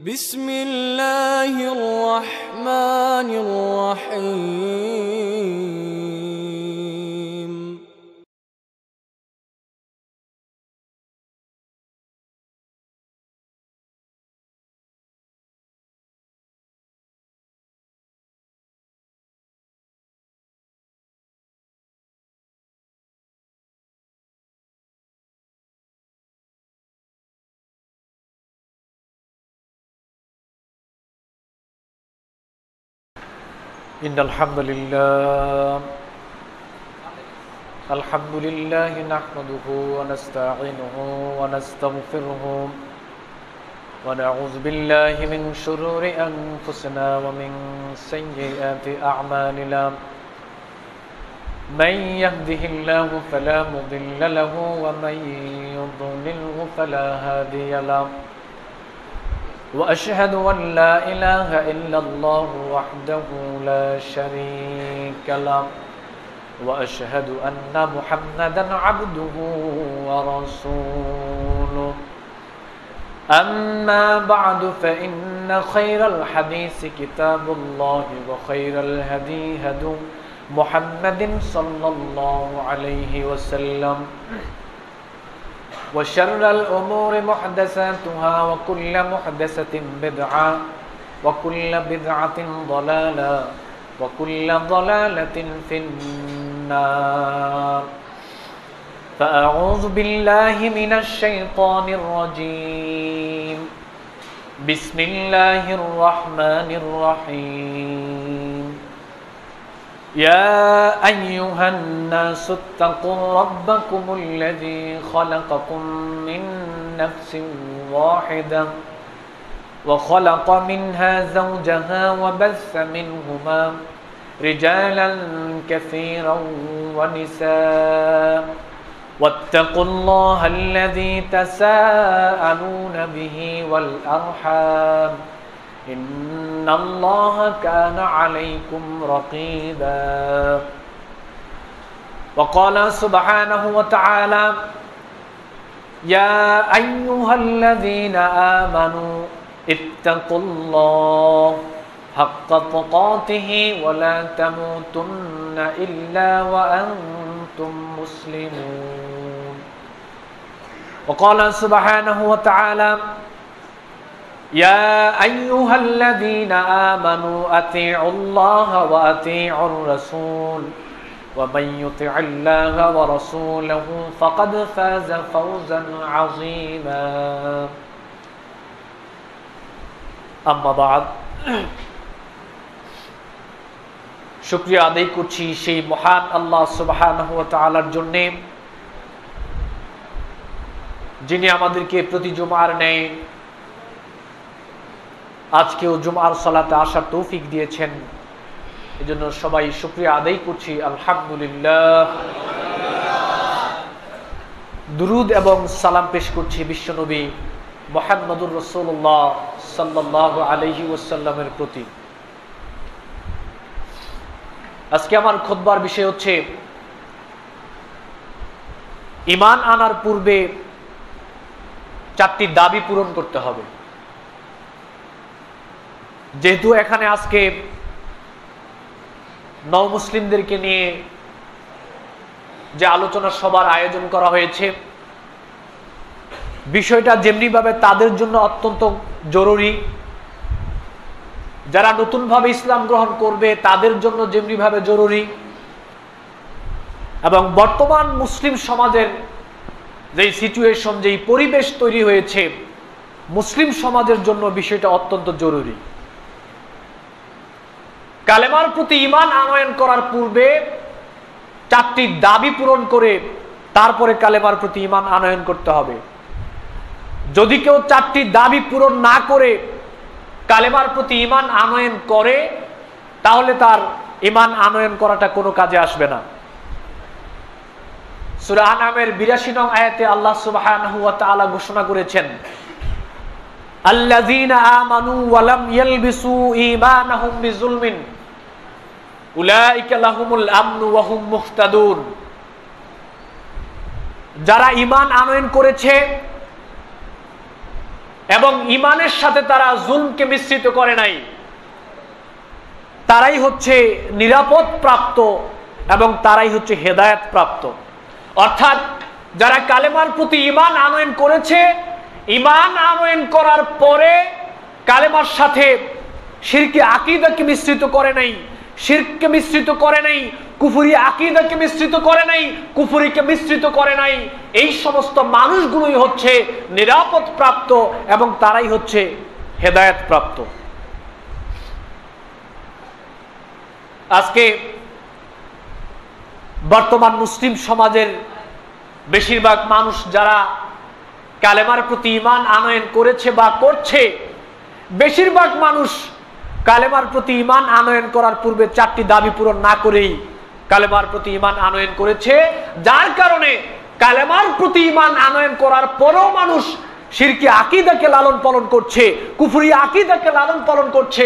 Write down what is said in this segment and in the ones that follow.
بسم الله الرحمن الرحيم إن الحمد لله نحمده ونستعينه ونستغفره ونعوذ بالله من شرور أنفسنا ومن سيئات أعمالنا من يهده الله فلا مضل له ومن يضلله فلا هادي له وأشهد أن لا إله إلا الله وحده لا شريك له وأشهد أن محمدا عبده ورسوله أما بعد فإن خير الحديث كتاب الله وخير الهدي هدي محمد صلى الله عليه وسلم وشر الأمور محدثاتها وكل محدثة بدعة وكل بدعة ضلالة وكل ضلالة في النار فأعوذ بالله من الشيطان الرجيم بسم الله الرحمن الرحيم يا أيها الناس اتقوا ربكم الذي خلقكم من نفس واحدة وخلق منها زوجها وبث منهما رجالا كثيرا ونساء واتقوا الله الذي تساءلون به والأرحام إن الله كان عليكم رقيبا وقال سبحانه وتعالى يا أيها الذين آمنوا اتقوا الله حق تقاته ولا تموتن إلا وأنتم مسلمون وقال سبحانه وتعالى يا أيها الذين آمنوا أطيعوا الله وأطيعوا الرسول ومن يطع الله ورسوله فقد فاز فوزا عظيما أما بعد শুকরিয়া আদায় করছি সেই মহান আল্লাহ সুবহানাহু ওয়া তাআলার জন্য যিনি আমাদেরকে প্রতি জুমার ন্যায় আজকেও জুমার সালাতে আসার তৌফিক দিয়েছেন এজন্য সবাই শুকরিয়া আদায় করছি আলহামদুলিল্লাহ দুরুদ এবং সালাম পেশ করছি বিশ্বনবী মুহাম্মদুর রাসূলুল্লাহ সাল্লাল্লাহু আলাইহি ওয়াসাল্লামের প্রতি। আজকে আমার খুতবার বিষয় হচ্ছে ঈমান আনার পূর্বে চারটি দাবি পূরণ করতে হবে। যেহেতু এখানে আজকে নও মুসলিমদেরকে নিয়ে যে আলোচনা সভার আয়োজন করা হয়েছে, বিষয়টা যেমনিভাবে তাদের জন্য অত্যন্ত জরুরি, যারা নতুনভাবে ইসলাম গ্রহণ করবে তাদের জন্য যেমনিভাবে জরুরি, এবং বর্তমান মুসলিম সমাজের যেই সিচুয়েশন, যেই পরিবেশ তৈরি হয়েছে মুসলিম সমাজের জন্য বিষয়টা অত্যন্ত জরুরি। কালেমার প্রতি ঈমান আনয়ন করার পূর্বে চারটি দাবি পূরণ করে তারপরে কালেমার প্রতি ঈমান আনয়ন করতে হবে। যদি কেউ চারটি দাবি পূরণ না করে কালেমার প্রতি ঈমান আনয়ন করে তাহলে তার ঈমান আনয়ন করাটা কোনো কাজে আসবে না। সূরা আনআমের ৮২ নং আয়াতে আল্লাহ সুবহানাহু ওয়া তাআলা ঘোষণা করেছেন, আল্লাযীনা আমানু ওয়া লাম ইয়ালবিসু ঈমানাহুম বিযুলমিন উলাইকা লাহুমুল আমনু ওয়া হুম মুহতাদুন। যারা ঈমান আনয়ন করেছে এবং ইমানের সাথে তারা জুলমকে মিশ্রিত করে নাই, তারাই হচ্ছে নিরাপদ প্রাপ্ত এবং তারাই হচ্ছে হেদায়েত প্রাপ্ত। অর্থাৎ যারা কালেমার প্রতি ঈমান আনয়ন করেছে, ঈমান আনয়ন করার পরে কালেমার সাথে শিরকি আকীদাকে মিশ্রিত করে নাই, শিরককে মিশ্রিত করে নাই, কুফরি আকীদাকে মিশ্রিত করে নাই, কুফরিকে মিশ্রিত করে নাই, এই সমস্ত মানুষগুলোই হচ্ছে নিরাপদ প্রাপ্ত এবং তারাই হচ্ছে হেদায়েত প্রাপ্ত। আজকে বর্তমান মুসলিম সমাজের বেশিরভাগ মানুষ যারা কালেমার প্রতি ঈমান আনয়ন করেছে বা করছে, বেশিরভাগ মানুষ কালেমার প্রতি ঈমান আনয়ন করার পূর্বে 4টি দাবি পূরণ না করেই কালেমার প্রতি ঈমান আনয়ন করেছে, যার কারণে কালেমার প্রতি ঈমান আনয়ন করার পরেও মানুষ শিরকি আকীদাকে লালন পালন করছে, কুফরি আকীদাকে লালন পালন করছে,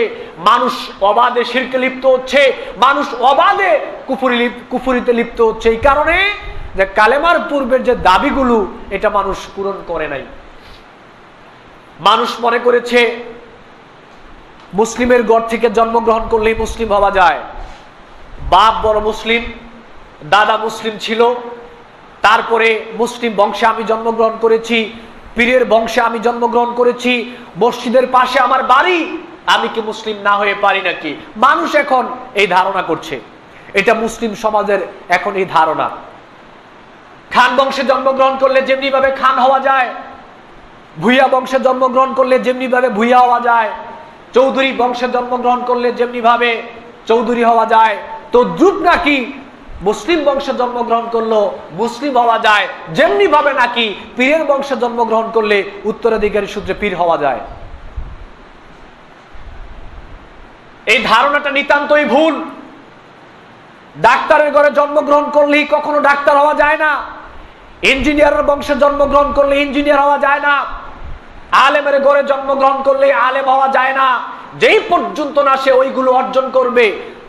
মানুষ অবাধে শিরকে লিপ্ত হচ্ছে, মানুষ অবাধে কুফরিতে লিপ্ত হচ্ছে, এই কারণে যে কালেমার পূর্বের যে দাবিগুলো এটা মানুষ পূরণ করে নাই। মানুষ মনে করেছে মুসলিমের ঘর থেকে জন্মগ্রহণ করলেই মুসলিম হওয়া যায়। বাপ বড় মুসলিম, দাদা মুসলিম ছিল, তারপরে মুসলিম বংশে আমি জন্মগ্রহণ করেছি, পীরের বংশে আমি জন্মগ্রহণ করেছি, মসজিদের পাশে আমার বাড়ি, আমি কি মুসলিম না হয়ে পারি নাকি? মানুষ এখন এই ধারণা করছে, এটা মুসলিম সমাজের এখন এই ধারণা। খান বংশে জন্মগ্রহণ করলে যেমনি ভাবে খান হওয়া যায়, ভুইয়া বংশে জন্মগ্রহণ করলে যেমনি ভাবে ভুইয়া হওয়া যায়, চৌধুরী বংশে জন্মগ্রহণ করলে যেমনি ভাবে চৌধুরী হওয়া যায়, তো দ্রুত নাকি মুসলিম বংশে জন্মগ্রহণ করলো মুসলিম হওয়া যায়, যেমনি ভাবে নাকি পীরের বংশে জন্মগ্রহণ করলে উত্তরাধিকারী সূত্রে পীর হওয়া যায়। এই ধারণাটা নিতান্তই ভুল। ডাক্তারের ঘরে জন্মগ্রহণ করলেই কখনো ডাক্তার হওয়া যায় না, ইঞ্জিনিয়ারের বংশে জন্মগ্রহণ করলে ইঞ্জিনিয়ার হওয়া যায় না, আলেমের ঘরে জন্মগ্রহণ করলে আলেম হওয়া যায় না, যেই পর্যন্ত না সে ওইগুলো অর্জন করবে।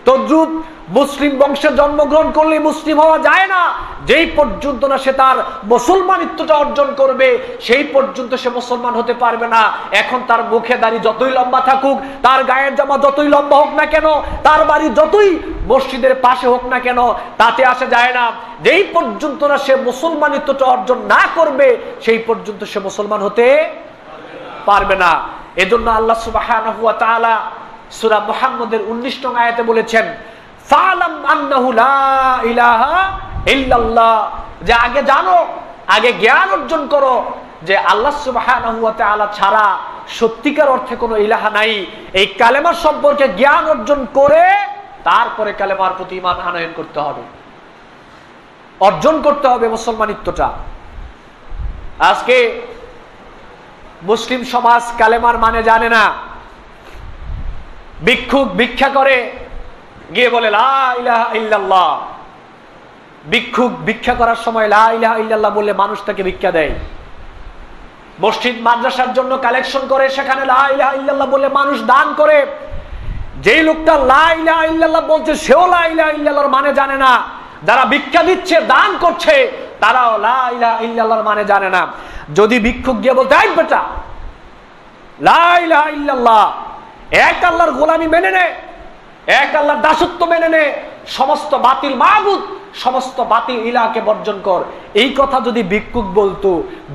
তদ্রুত মুসলিম বংশে জন্মগ্রহণ করলে মুসলিম হওয়া যায় না, যেই পর্যন্ত না সে তার মুসলমানিত্বটা অর্জন করবে সেই পর্যন্ত সে মুসলমান হতে পারবে না। এখন তার মুখে দাড়ি যতই লম্বা থাকুক, তার গায়ের জামা যতই লম্বা হোক না কেন, তার বাড়ি যতই মসজিদের পাশে হোক না কেন, তাতে আসা যায় না। যেই পর্যন্ত না সে মুসলমানিত্বটা অর্জন না করবে সেই পর্যন্ত সে মুসলমান হতে পারবে না। এজন্য আল্লাহ সুবহানাহু ওয়া তাআলা সূরা মুহাম্মদের 19 নং আয়াতে বলেছেন, ফালাম আন্নাহু লা ইলাহা ইল্লাল্লাহ, যে আগে জানো, আগে জ্ঞান অর্জন করো যে আল্লাহ সুবহানাহু ওয়া তাআলা ছাড়া সত্যিকার অর্থে কোনো ইলাহা নাই। এই কালেমার সম্পর্কে জ্ঞান অর্জন করে তারপরে কালেমার প্রতি ঈমান আনয়ন করতে হবে, অর্জন করতে হবে মুসলমানিত্বটা। আজকে মুসলিম সমাজ কালেমার মানে জানে না। ভিক্ষুক ভিক্ষা করে গিয়ে বলে লা ইলাহা ইল্লাল্লাহ, ভিক্ষুক ভিক্ষা করার সময় লা ইলাহা ইল্লাল্লাহ বললে মানুষ তাকে ভিক্ষা দেয়। মসজিদ মাদ্রাসার জন্য কালেকশন করে, সেখানে লা ইলাহা ইল্লাল্লাহ বললে মানুষ দান করে। যেই লোকটা লা ইলাহা ইল্লাল্লাহ বলছে সেও লা ইলাহা ইল্লাল্লাহর মানে জানে না। যারা ভিক্ষা দিচ্ছে, দান করছে, তারাও লা ইলাহা ইল্লাল্লাহর মানে জানে না। যদি ভিক্ষুক গিয়ে বলতে, এই বেটা লা ইলাহা ইল্লাল্লাহ, এক আল্লাহর গোলামি মেনে নে, এক আল্লাহর দাসত্ব মেনে নে, সমস্ত বাতিল মাবুদ, সমস্ত বাতিল ইলাহকে বর্জন কর, এই কথা যদি ভিক্ষুক বলতো,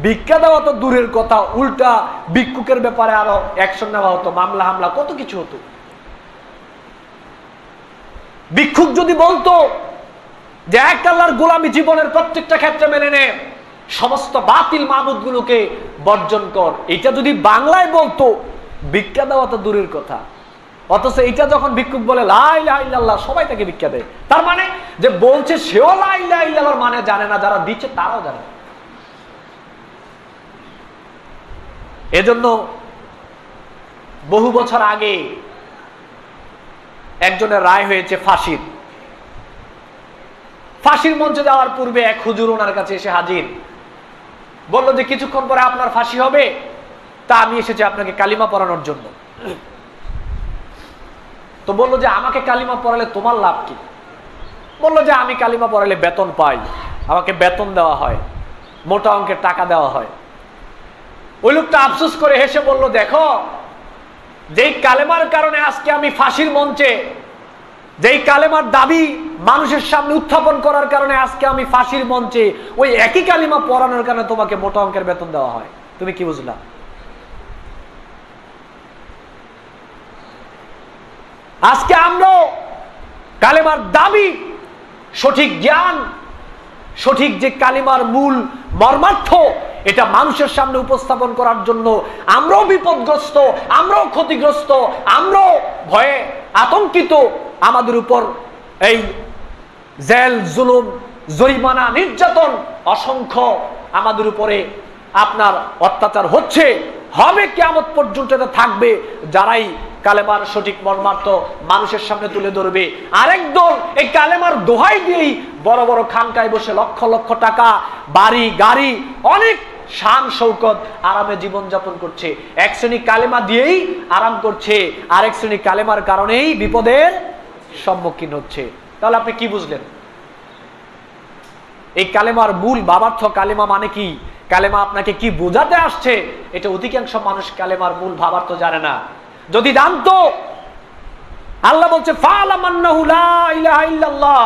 ভিক্ষা দেওয়া তো দূরের কথা, উল্টা ভিক্ষুকের ব্যাপারে আরো অ্যাকশন নেওয়া হতো, মামলা হামলা কত কিছু হতো। ভিক্ষুক যদি বলতো যে এক আল্লাহর গোলামি জীবনের প্রত্যেকটা ক্ষেত্রে মেনে নে, সমস্ত বাতিল মাবুদ গুলোকে বর্জন কর, এটা যদি বাংলায় বলতো, ভিক্ষা দেওয়া তো দূরের কথা। অথচ এটা যখন ভিক্ষুক বলে লা ইলাহা ইল্লাল্লাহ, সবাই তাকে ভিক্ষা দেয়। তার মানে যে বলছে সেও লা ইলাহা ইল্লাল্লাহর মানে জানে না, যারা দিচ্ছে তারাও জানে। এজন্য বহু বছর আগে একজনের রায় হয়েছে ফাঁসির। ফাঁসির মঞ্চে যাওয়ার পূর্বে এক হুজুর ওনার কাছে এসে হাজির, বলল যে কিছুক্ষণ পরে আপনার ফাঁসি হবে, তা আমি এসেছি আপনাকে কালিমা পড়ানোর জন্য। তো বললো যে আমাকে কালিমা পড়ালে তোমার লাভ কি? বললো যে আমি কালিমা পড়ালে বেতন পাই, আমাকে বেতন দেওয়া হয়, মোটা অঙ্কের টাকা দেওয়া হয়। ওই লোকটা আফসোস করে হেসে বলল, দেখো যেই কালেমার কারণে আজকে আমি ফাঁসির মঞ্চে, যেই কালেমার দাবি মানুষের সামনে উত্থাপন করার কারণে আজকে আমি ফাঁসির মঞ্চে, ওই একই কালিমা পড়ানোর কারণে তোমাকে মোটা অঙ্কের বেতন দেওয়া হয়। তুমি কি বুঝলা? আজকে আমরা কালেমার দাবি, সঠিক জ্ঞান, সঠিক যে কালিমার মূল মর্মার্থ, এটা মানুষের সামনে উপস্থাপন করার জন্য আমরাও বিপদগ্রস্ত, আমরাও ক্ষতিগ্রস্ত, আমরাও ভয়ে আতঙ্কিত। আমাদের উপর এই জেল, জুলুম, জরিমানা, নির্যাতন অসংখ্য আমাদের উপরে আপনার অত্যাচার হচ্ছে, হবে, কিয়ামত পর্যন্ত এটা থাকবে। যারাই কালেমার সঠিক মর্মার্থ মানুষের সামনে তুলে ধরবে, আরেক দল এই কালেমার দোহাই দিয়েই বড় বড় খানকায় বসে লক্ষ লক্ষ টাকা, বাড়ি, গাড়ি, অনেক শান শৌকত, আরামে জীবন যাপন করছে। এক শ্রেণী কালেমা দিয়েই আরাম করছে, আরেক শ্রেণী কালেমার কারণেই বিপদের সম্মুখীন হচ্ছে। তাহলে আপনি কি বুঝলেন? এই কালেমার মূল ভাবার্থ, কালেমা মানে কি, কালেমা আপনাকে কি বোঝাতে আসছে, এটা অধিকাংশ মানুষ কালেমার মূল ভাবার্থ জানে না। যদি জানতো, আল্লাহ বলছে ফা'লামান্নাহু লা ইলাহা ইল্লাল্লাহ,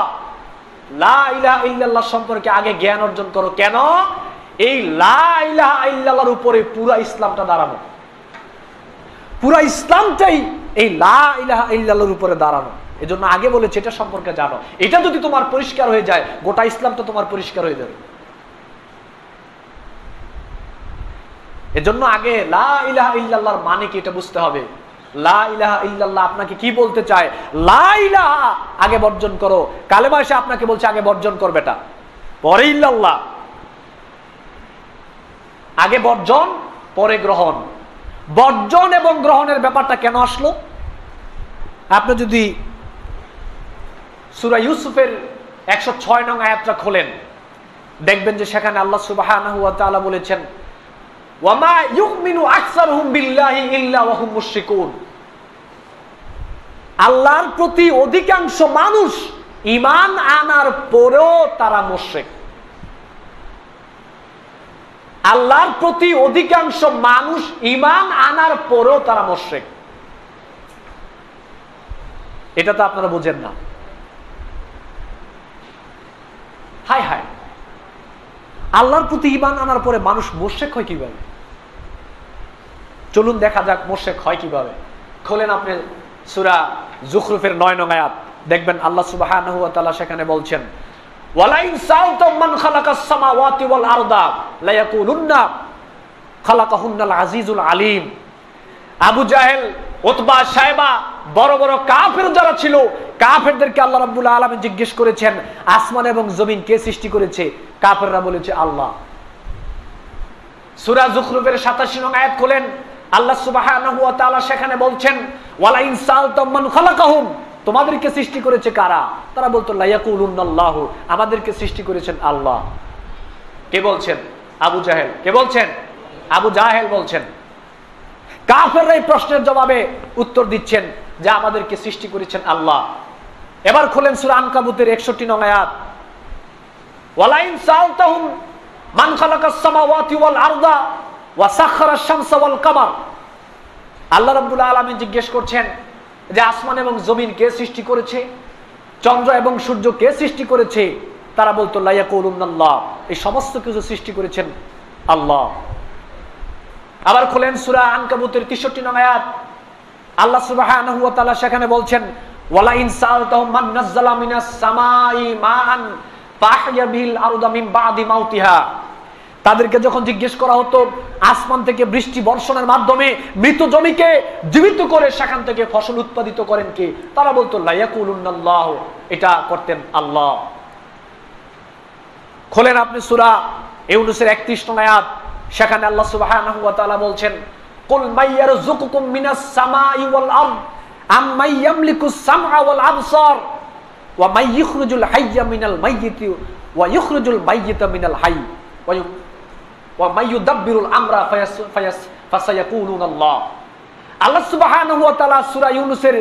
লা ইলাহা ইল্লাল্লাহ সম্পর্কে আগে জ্ঞান অর্জন করো। কেন? এই লা ইলাহা ইল্লাল্লাহর উপরে পুরো ইসলামটা দাঁড়ানো, পুরো ইসলামটাই এই লা ইলাহা ইল্লাল্লাহর উপরে দাঁড়ানো। এজন্য আগে বলেছে এটা সম্পর্কে জানো। এটা যদি তোমার পরিষ্কার হয়ে যায়, গোটা ইসলাম তো তোমার পরিষ্কার হয়ে যাবে। এজন্য আগে লা ইলাহা ইল্লাল্লাহর মানে কি এটা বুঝতে হবে। লা ইলাহা ইল্লাল্লাহ আপনাকে কি বলতে চায়, লা ইলাহা আগে বর্জন করো। কালেমা এসে আপনাকে বলছে আগে বর্জন করবে, এটা পরে ইল্লাল্লাহ। আগে বর্জন, পরে গ্রহণ। বর্জন এবং গ্রহণের ব্যাপারটা কেন আসলো? আপনি যদি সূরা ইউসুফের 106 নং আয়াতটা খোলেন, দেখবেন যে সেখানে আল্লাহ সুবহানাহু ওয়া তাআলা বলেছেন, ওয়ামা ইউমিনু আকসারুহুম বিল্লাহি ইল্লা ওয়া হুম মুশরিকুন। আল্লাহর প্রতি অধিকাংশ মানুষ ঈমান আনার পরেও তারা মুশরিক। আল্লাহর প্রতি অধিকাংশ মানুষ ঈমান আনার পরেও তারা মুশরিক। এটা তো আপনারা বুঝেন না। হায় হায়, আল্লাহর প্রতি ঈমান আনার পরে মানুষ মুশরিক হয় কিভাবে? চলুন দেখা যাক মুশরিক হয় কিভাবে। খোলেন আপনি সূরা যুখরুফের 9 নং আয়াত, দেখবেন আল্লাহ সুবহানাহু ওয়া তাআলা সেখানে বলছেন, ওয়ালাইন সাআলতুম মান খালাকাস সামাওয়াতি ওয়াল আরদা লা ইয়াকুলুন্না খালাকাহুন্নাল আজিজুল আলিম। আবু জাহেল, উতবা, শায়বা, বড় বড় কাফের যারা ছিল, কাফেরদেরকে আল্লাহ রাব্বুল আলামিন জিজ্ঞেস করেছেন আসমান এবং জমিন কে সৃষ্টি করেছে? কাফেররা বলেছে আল্লাহ। সূরা যুখরুফের 87 নং আয়াত খোলেন, আল্লাহ সুবহানাহু ওয়া তাআলা সেখানে বলছেন, ওয়ালাইন সাআলতুম মান খালাকাহুম, তোমাদেরকে সৃষ্টি করেছে কারা? তারা বলতো লা ইয়াকুলুন্নাল্লাহু, আমাদেরকে সৃষ্টি করেছেন আল্লাহ। কে বলছেন? আবু জাহেল। কে বলছেন? আবু জাহেল বলছেন। কাফেররা এই প্রশ্নের জবাবে উত্তর দিচ্ছেন যে আমাদেরকে সৃষ্টি করেছেন আল্লাহ। এবার খোলেন সূরা আনকাবুতের 61 নং আয়াত, ওয়ালাইন সাআলতাহুম মান খালাকাস সামাওয়াতি ওয়াল আরদা ওয়া সাখখারাশ শামসা ওয়াল কামার। আল্লাহ রাব্বুল আলামিন জিজ্ঞেস করছেন যে আসমান এবং জমিন কে সৃষ্টি করেছে, চন্দ্র এবং সূর্য কে সৃষ্টি করেছে? তারা বলতো লা ইয়াকুলুন্নাল্লাহ, এই সমস্ত কিছু সৃষ্টি করেছেন আল্লাহ। আবার খোলেন সূরা আনকাবুতের 63 নং আয়াত, আল্লাহ সুবহানাহু ওয়া তাআলা সেখানে বলছেন, ওয়ালা ইন সাআলতাহুম মান নাযালা মিনাস সামাই মাআন ফাহইয়া বিল আরদা মিন বাদি মাউতিহা। তাদেরকে যখন জিজ্ঞেস করা হতো আসমান থেকে বৃষ্টি বর্ষণের মাধ্যমে মৃত জমিকে জীবিত করে সেখান থেকে ফসল উৎপাদিত করেন কে? তারা বলতো লা ইয়াকুলুন্নাল্লাহ, এটা করতেন আল্লাহ। খোলেন আপনি সূরা ইউনূসের 31 নং আয়াত, সেখানে আল্লাহ সুবহানাহু ওয়া তাআলা বলছেন, কুল মাইয়ারযুকুকুম মিনাস সামাই ওয়াল আরদ আম্মাই ইয়ামলিকুস সামআ ওয়াল আবসার ওয়া মাই ইখরুজুল হাইয়্যা মিনাল মাইয়িতি ওয়া ইখরুজুল মাইয়িতা মিনাল হাইয়্য ওয়া মাই ইউদাব্বিরুল আমরা ফাসায়াকুলুনাল্লাহ। আল্লাহ সুবহানাহু ওয়া তাআলা সূরা ইউনূসের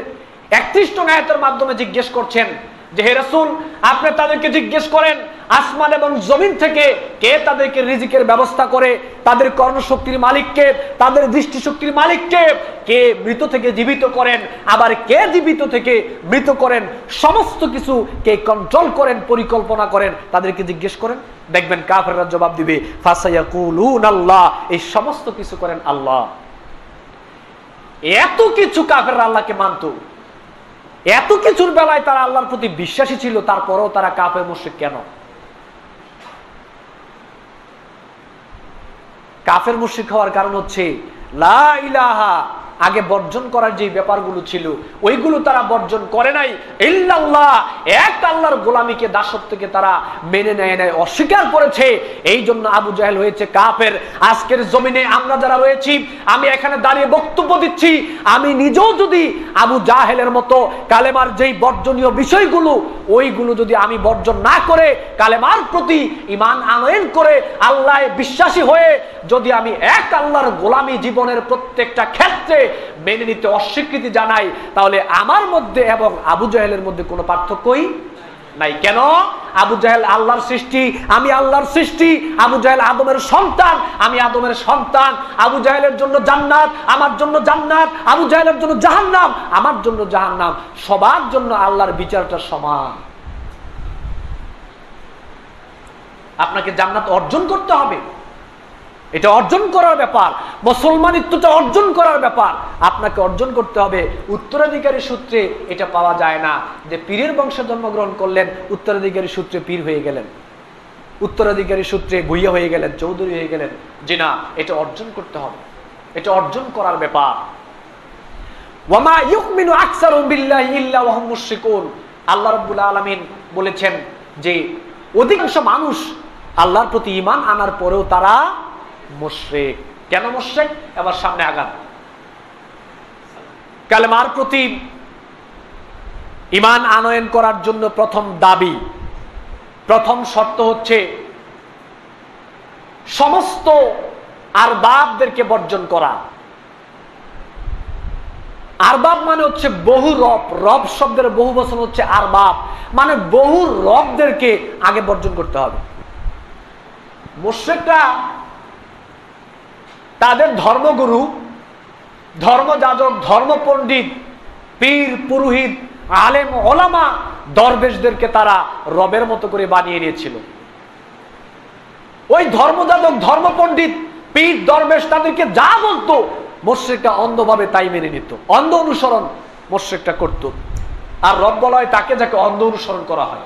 31 নং আয়াতের মাধ্যমে জিজ্ঞেস করছেন যে হে রাসূল, আপনি তাদেরকে জিজ্ঞেস করেন আসমান এবং জমিন থেকে কে তাদেরকে রিজিকের ব্যবস্থা করে, তাদের কর্ণশক্তির মালিককে, তাদের দৃষ্টিশক্তির মালিককে, কে মৃত থেকে জীবিত করেন, আবার কে জীবিত থেকে মৃত করেন, সমস্ত কিছু কে কন্ট্রোল করেন, পরিকল্পনা করেন, তাদেরকে জিজ্ঞেস করেন। দেখবেন কাফেররা জবাব দিবে ফাসায়াকুলুনাল্লাহ, এই সমস্ত কিছু করেন আল্লাহ। এত কিছু কাফেররা আল্লাহকে মানত, এত কিছুর বেলায় তারা আল্লাহর প্রতি বিশ্বাসী ছিল, তারপরেও তারা কাফের মুশরিক কেন? কাফের মুশরিক হওয়ার কারণ হচ্ছে লা ইলাহা আগে বর্জন করার যে ব্যাপারগুলো ছিল ওইগুলো তারা বর্জন করে নাই। ইল্লাল্লাহ, এক আল্লাহর গোলামীকে, দাসত্বকে তারা মেনে নেয় নাই, অস্বীকার করেছে। এই জন্য আবু জাহেল হয়েছে কাফের। আজকের জমিনে আমরা যারা রয়েছি, আমি এখানে দাঁড়িয়ে বক্তব্য দিচ্ছি, আমি নিজেও যদি আবু জাহেলের মতো কালেমার যেই বর্জনীয় বিষয়গুলো ওইগুলো যদি আমি বর্জন না করে কালেমার প্রতি ঈমান আনয়ন করে আল্লাহ বিশ্বাসী হয়ে যদি আমি এক আল্লাহর গোলামী জীবনের প্রত্যেকটা ক্ষেত্রে মেনে নিতে অস্বীকৃতি জানাই, তাহলে আমার মধ্যে এবং আবু জাহেলের মধ্যে কোনো পার্থক্যই নাই। কেন? আবু জাহেল আল্লাহর সৃষ্টি, আমি আল্লাহর সৃষ্টি। আবু জাহেল আদমের সন্তান, আমি আদমের সন্তান। আবু জাহেলের জন্য জান্নাত, আমার জন্য জান্নাত। আবু জাহেলের জন্য জাহান্নাম, আমার জন্য জাহান্নাম। সবার জন্য আল্লাহর বিচারটা সমান। আপনাকে জান্নাত অর্জন করতে হবে, এটা অর্জন করার ব্যাপার। মুসলমানিত্বটা অর্জন করার ব্যাপার, আপনাকে অর্জন করতে হবে। উত্তরাধিকারী সূত্রে এটা পাওয়া যায় না যে পীরের বংশে জন্মগ্রহণ করলেন, উত্তরাধিকারী সূত্রে পীর হয়ে গেলেন, উত্তরাধিকারী সূত্রে ভুইয়া হয়ে গেলেন, চৌধুরী হয়ে গেলেন। যে না, এটা অর্জন করতে হবে, এটা অর্জন করার ব্যাপার। ওয়ামা ইউমিনু আকসারুম বিল্লাহি ইল্লা ওয়া হুম মুশরিকুন। আল্লাহ রাব্বুল আলামিন বলেছেন যে অধিকাংশ মানুষ আল্লাহর প্রতি ঈমান আনার পরেও তারা মুশরিক। কেন মুশরিক? এবার সামনে আগান। কালেমার প্রতি ঈমান আনয়ন করার জন্য প্রথম দাবি, প্রথম শর্ত হচ্ছে সমস্ত আরবাবদেরকে বর্জন করা। আরবাব মানে হচ্ছে বহু রব, রব শব্দের বহু বচন হচ্ছে আরবাব, মানে বহু রবদেরকে আগে বর্জন করতে হবে। মুশরিকরা তাদের ধর্মগুরু, ধর্মযাজক, ধর্মপণ্ডিত, পীর, পুরোহিত, আলেম, ওলামা, দরবেশদেরকে তারা রবের মতো করে বানিয়ে নিয়েছিল। ওই ধর্মযাজক, ধর্মপণ্ডিত, পীর, দরবেশ তাদেরকে যা বলতো মুশরিকরা অন্ধভাবে তাই মেনে নিত, অন্ধ অনুসরণ মুশরিকরা করত। আর রব বলা হয় তাকে যাকে অন্ধ অনুসরণ করা হয়।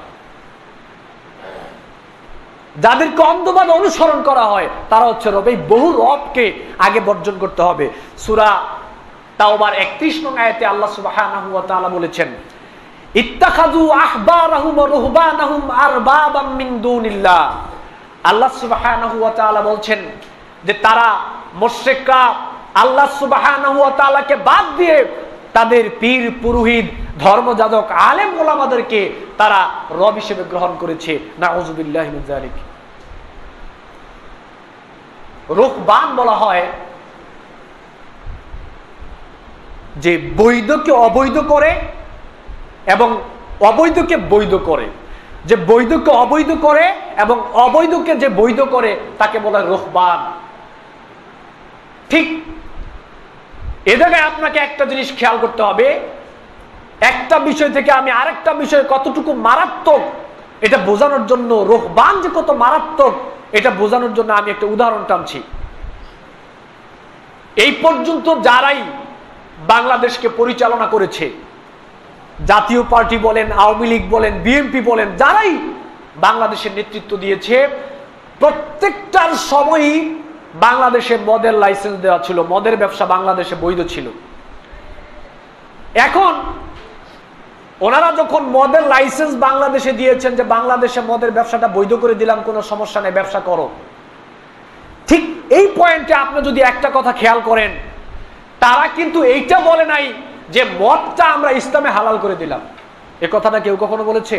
যাদেরকে অন্ধভাবে অনুসরণ করা হয় তারা হচ্ছে রব। এই বহু রবকে আগে বর্জন করতে হবে। সূরা তাওবার 31 নং আয়াতে আল্লাহ সুবহানাহু ওয়া তাআলা বলেছেন, ইত্তাখাযু আহবারাহুম ওয়া রুহবানাহুম আরবাবাম মিন দুনিল্লাহ। আল্লাহ সুবহানাহু ওয়া তাআলা বলছেন যে তারা মুশরিকরা আল্লাহ সুবহানাহু ওয়া তাআলাকে বাদ দিয়ে তাদের পীর, পুরোহিত, ধর্মযাজক, আলেম, ওলামাদেরকে তারা রব হিসেবে গ্রহণ করেছে। নাউযুবিল্লাহি মিন যালিক। রুহবান বলা হয় যে বৈধকে অবৈধ করে এবং অবৈধকে বৈধ করে। যে বৈধকে অবৈধ করে এবং অবৈধকে যে বৈধ করে তাকে বলা হয় রুহবান। ঠিক এ জায়গায় আপনাকে একটা জিনিস খেয়াল করতে হবে, একটা বিষয় থেকে আমি আরেকটা বিষয় কতটুকু মারাত্মক এটা বোঝানোর জন্য, রুহবান যে কত মারাত্মক এটা বোঝানোর জন্য আমি একটা উদাহরণ টানছি। এই পর্যন্ত যারাই বাংলাদেশকে পরিচালনা করেছে, জাতীয় পার্টি বলেন, আওয়ামী লীগ বলেন, বিএনপি বলেন, যারাই বাংলাদেশের নেতৃত্ব দিয়েছে, প্রত্যেকটার সময়ই বাংলাদেশে মদের লাইসেন্স দেওয়া ছিল, মদের ব্যবসা বাংলাদেশে বৈধ ছিল। এখন ওনারা যখন মদের লাইসেন্স বাংলাদেশে দিয়েছেন যে বাংলাদেশে মদের ব্যবসাটা বৈধ করে দিলাম, কোনো সমস্যা নেই, ব্যবসা করো, ঠিক এই পয়েন্টে আপনি যদি একটা কথা খেয়াল করেন, তারা কিন্তু এইটা বলে নাই যে মদটা আমরা ইসলামে হালাল করে দিলাম। এ কথাটা কেউ কখনো বলেছে?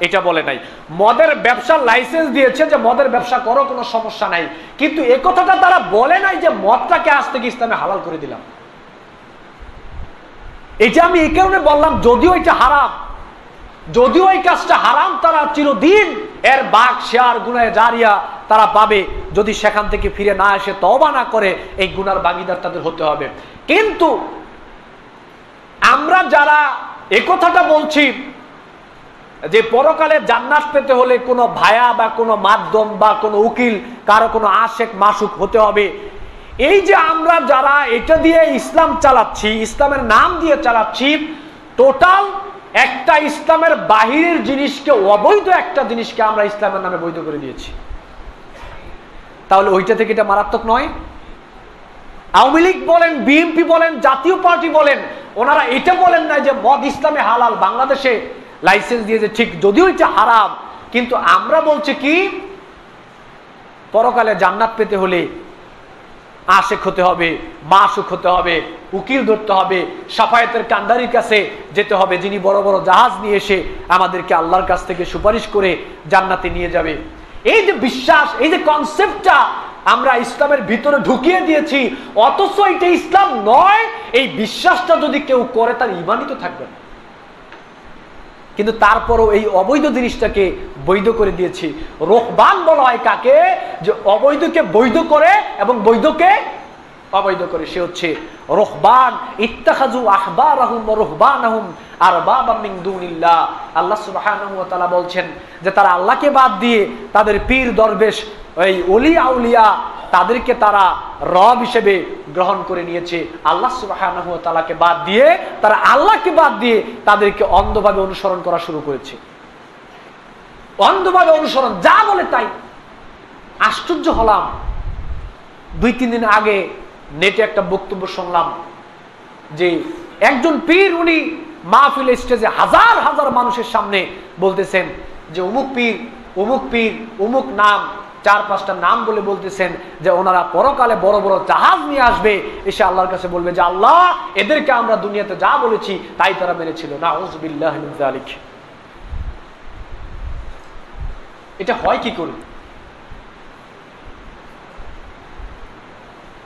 এটা বলে নাই। মদের ব্যবসার লাইসেন্স দিয়েছে যে মদের ব্যবসা করো, কোনো সমস্যা নাই, কিন্তু এ কথাটা তারা বলে নাই যে মদটাকে আজ থেকে ইসলামে হালাল করে দিলাম। এটা আমি এই কারণে বললাম, যদিও এটা হারাম, যদিও এই কাজটা হারাম, তারা চিরদিন এর বাঘ শেয়ার গুনাহে জারিয়া তারা পাবে, যদি সেখান থেকে ফিরে না এসে তওবা না করে এই গুনার ভাগীদার তাদের হতে হবে। কিন্তু আমরা যারা এই কথাটা বলছি যে পরকালে জান্নাত পেতে হলে কোনো ভায়া বা কোনো মাধ্যম বা কোনো উকিল, কারো কোনো আশেক মাসুক হতে হবে, এই যে আমরা যারা এটা দিয়ে ইসলাম চালাচ্ছি, ইসলামের নাম দিয়ে চালাচ্ছি, টোটাল একটা ইসলামের বাহিরের জিনিসকে, অবৈধ একটা জিনিসকে আমরা ইসলামের নামে বৈধ করে দিয়েছি। তাহলে ওইটা থেকে এটা মারাত্মক নয়? আওয়ামী লীগ বলেন, বিএনপি বলেন, জাতীয় পার্টি বলেন, ওনারা এটা বলেন না যে মদ ইসলামে হালাল, বাংলাদেশে লাইসেন্স দিয়েছে, ঠিক, যদিও এটা হারাম, কিন্তু আমরা বলছি কি পরকালে জান্নাত পেতে হলে আশেক হতে হবে, মাসুক হতে হবে, উকিল ধরতে হবে, সাফায়েতের কান্ডারির কাছে যেতে হবে, যিনি বড় বড় জাহাজ নিয়ে এসে আমাদেরকে আল্লাহর কাছ থেকে সুপারিশ করে জান্নাতে নিয়ে যাবে। এই যে বিশ্বাস, এই যে কনসেপ্টটা আমরা ইসলামের ভিতরে ঢুকিয়ে দিয়েছি, অথচ এটা ইসলাম নয়, এই বিশ্বাসটা যদি কেউ করে তার ঈমানই তো থাকবে না। কিন্তু তারপরও এই অবৈধ জিনিসটাকে বৈধ করে দিয়েছি। রুহবান বলা হয় কাকে? যে অবৈধকে বৈধ করে এবং বৈধকে অবৈধ করে, সে হচ্ছে রুহবান। ইত্তাখাযু আহবারাহুম ওয়া রুহবানাহুম আরবাবাম মিন দুনিল্লাহ। আল্লাহ সুবহানাহু ওয়া তাআলা বলছেন যে তারা আল্লাহকে বাদ দিয়ে তাদের পীর দরবেশ, এই ওলি আউলিয়া, তাদেরকে তারা রব হিসেবে গ্রহণ করে নিয়েছে। আল্লাহ সুবহানাহু ওয়া তাআলাকে বাদ দিয়ে, তারা আল্লাহকে বাদ দিয়ে তাদেরকে অন্ধভাবে অনুসরণ করা শুরু করেছে। অন্ধভাবে অনুসরণ, যা বলে তাই। আশ্চর্য হলাম, 2-3 দিন আগে নেটে একটা বক্তব্য শুনলাম যে একজন পীর, উনি মাহফিল স্টেজে হাজার হাজার মানুষের সামনে বলতেছেন যে অমুক পীর, অমুক পীর, অমুক নাম, 4-5টা নাম বলে বলতেছেন যে ওনারা পরকালে বড় বড় জাহাজ নিয়ে আসবে, এসে আল্লাহর কাছে বলবে যে আল্লাহ, এদেরকে আমরা দুনিয়াতে যা বলেছি তাই তারা মেনেছিল। নাউযু বিল্লাহি মিন যালিক। এটা হয় কি করে?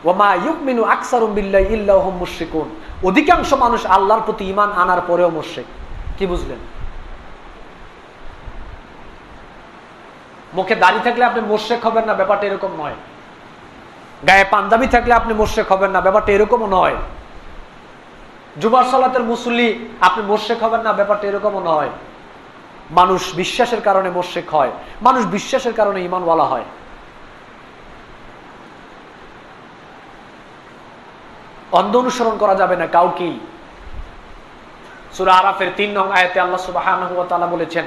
ওয়ামা ইউমিনু আকসারুম বিল্লাহি ইল্লা হুম মুশরিকুন। অধিকাংশ মানুষ আল্লাহর প্রতি ঈমান আনার পরেও মুশরিক। কি বুঝলেন? মুখে দাড়ি থাকলে আপনি মুশরিক হবেন না, ব্যাপারটা এরকম নয়। গায়ে পাঞ্জাবি থাকলে আপনি মুশরিক হবেন না, ব্যাপারটা এরকমও নয়। জুমার সালাতের মুসল্লি আপনি মুশরিক হবেন না, ব্যাপারটা এরকমও নয়। মানুষ বিশ্বাসের কারণে মুশরিক হয়, মানুষ বিশ্বাসের কারণে ঈমানওয়ালা হয়। অন্ধ অনুসরণ করা যাবে না কাউকেই। সূরা আরাফের 3 নং আয়াতে আল্লাহ সুবহানাহু ওয়া তাআলা বলেছেন,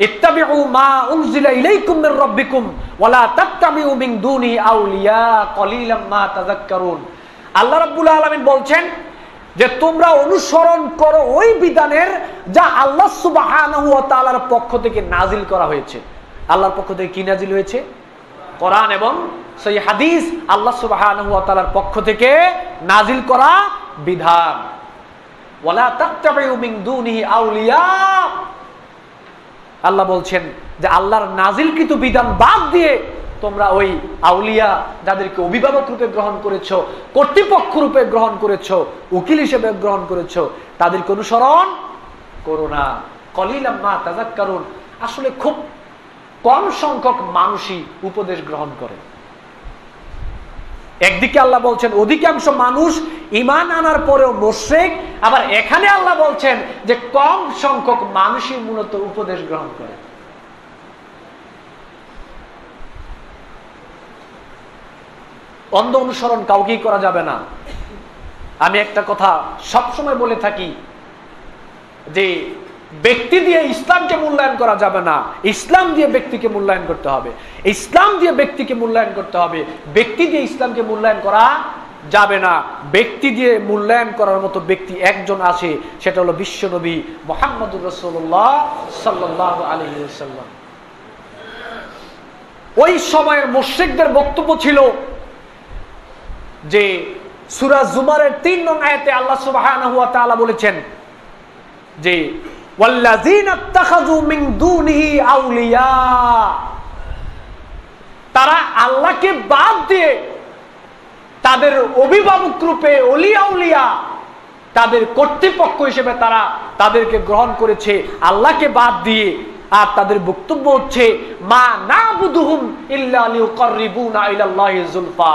ইত্তাবিউ মা উনজিলা ইলাইকুম মির রাব্বিকুম ওয়া লা তাত্তাবিউ মিন দুনি আউলিয়া কলিলাম মা তাযাক্কারুন। আল্লাহ রাব্বুল আলামিন বলছেন যে তোমরা অনুসরণ করো ওই বিধানের যা আল্লাহ সুবহানাহু ওয়া তাআলার পক্ষ থেকে নাজিল করা হয়েছে। আল্লাহর পক্ষ থেকে কি নাজিল হয়েছে? কোরআন এবং সহিহ হাদিস, আল্লাহ সুবহানাহু ওয়া তাআলার পক্ষ থেকে নাজিল করা বিধান। ওয়ালা তাত্তাবিউ মিন দুনিহি আউলিয়া। আল্লাহ বলছেন যে আল্লাহর নাজিলকৃত বিধান বাদ দিয়ে তোমরা ওই আউলিয়া, যাদেরকে অভিভাবক রূপে গ্রহণ করেছো, কর্তৃপক্ষ রূপে গ্রহণ করেছো, উকিল হিসেবে গ্রহণ করেছো, তাদেরকে অনুসরণ করো না। কলিলাম মা তাযাক্কারুন। আসলে খুব কম সংখ্যক মানুষই উপদেশ গ্রহণ করে। একদিকে আল্লাহ বলছেন অধিকাংশ মানুষ ঈমান আনার পরেও মুশরিক, আবার এখানে আল্লাহ বলছেন যে কম সংখ্যক মানুষই মূলত উপদেশ গ্রহণ করে। অন্ধ অনুসরণ কাউকেই করা যাবে না। আমি একটা কথা সবসময় বলে থাকি যে ব্যক্তি দিয়ে ইসলামকে মূল্যায়ন করা যাবে না, ইসলাম দিয়ে ব্যক্তিকে মূল্যায়ন করতে হবে। ইসলাম দিয়ে ব্যক্তিকে মূল্যায়ন করতে হবে, ব্যক্তি দিয়ে ইসলামকে মূল্যায়ন করা যাবে না। ব্যক্তি দিয়ে মূল্যায়ন করার মতো ব্যক্তি একজন আছে, সেটা হলো বিশ্বনবী মুহাম্মদুর রাসূলুল্লাহ সাল্লাল্লাহু আলাইহি ওয়াসাল্লাম। ওই সময়ের মুশরিকদের বক্তব্য ছিল যে সূরা জুমারের 3 নং আয়াতে আল্লাহ সুবহানাহু ওয়া তাআলা বলেছেন যে ওয়াল্লাযীনা ইত্তাখাযু মিন দুনিহি আউলিয়া। তারা আল্লাহকে বাদ দিয়ে তাদের অভিভাবক রূপে ওলি আউলিয়া তাদের কর্তৃপক্ষ হিসেবে তারা তাদেরকে গ্রহণ করেছে আল্লাহকে বাদ দিয়ে। আর তাদের বক্তব্য হচ্ছে মা নাবুদুহুম ইল্লা লিউকাররিবুনা ইলাল্লাহি যুলফা।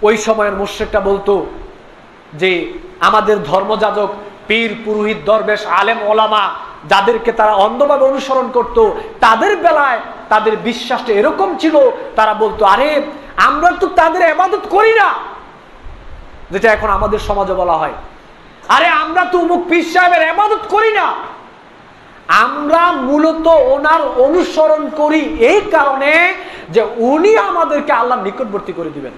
ওই সময়ের মুশরিকরা বলতো যে আমাদের ধর্মযাজক, পীর, পুরোহিত, দরবেশ, আলেম, ওলামা যাদেরকে তারা অন্ধভাবে অনুসরণ করত, তাদের বেলায় তাদের বিশ্বাসটা এরকম ছিল, তারা বলতো আরে আমরা তো তাদের ইবাদত করি না, যেটা এখন আমাদের সমাজে বলা হয়, আরে আমরা তো অমুক পীর সাহেবের ইবাদত করি না, আমরা মূলত ওনার অনুসরণ করি এই কারণে যে উনি আমাদেরকে আল্লাহর নিকটবর্তী করে দিবেন।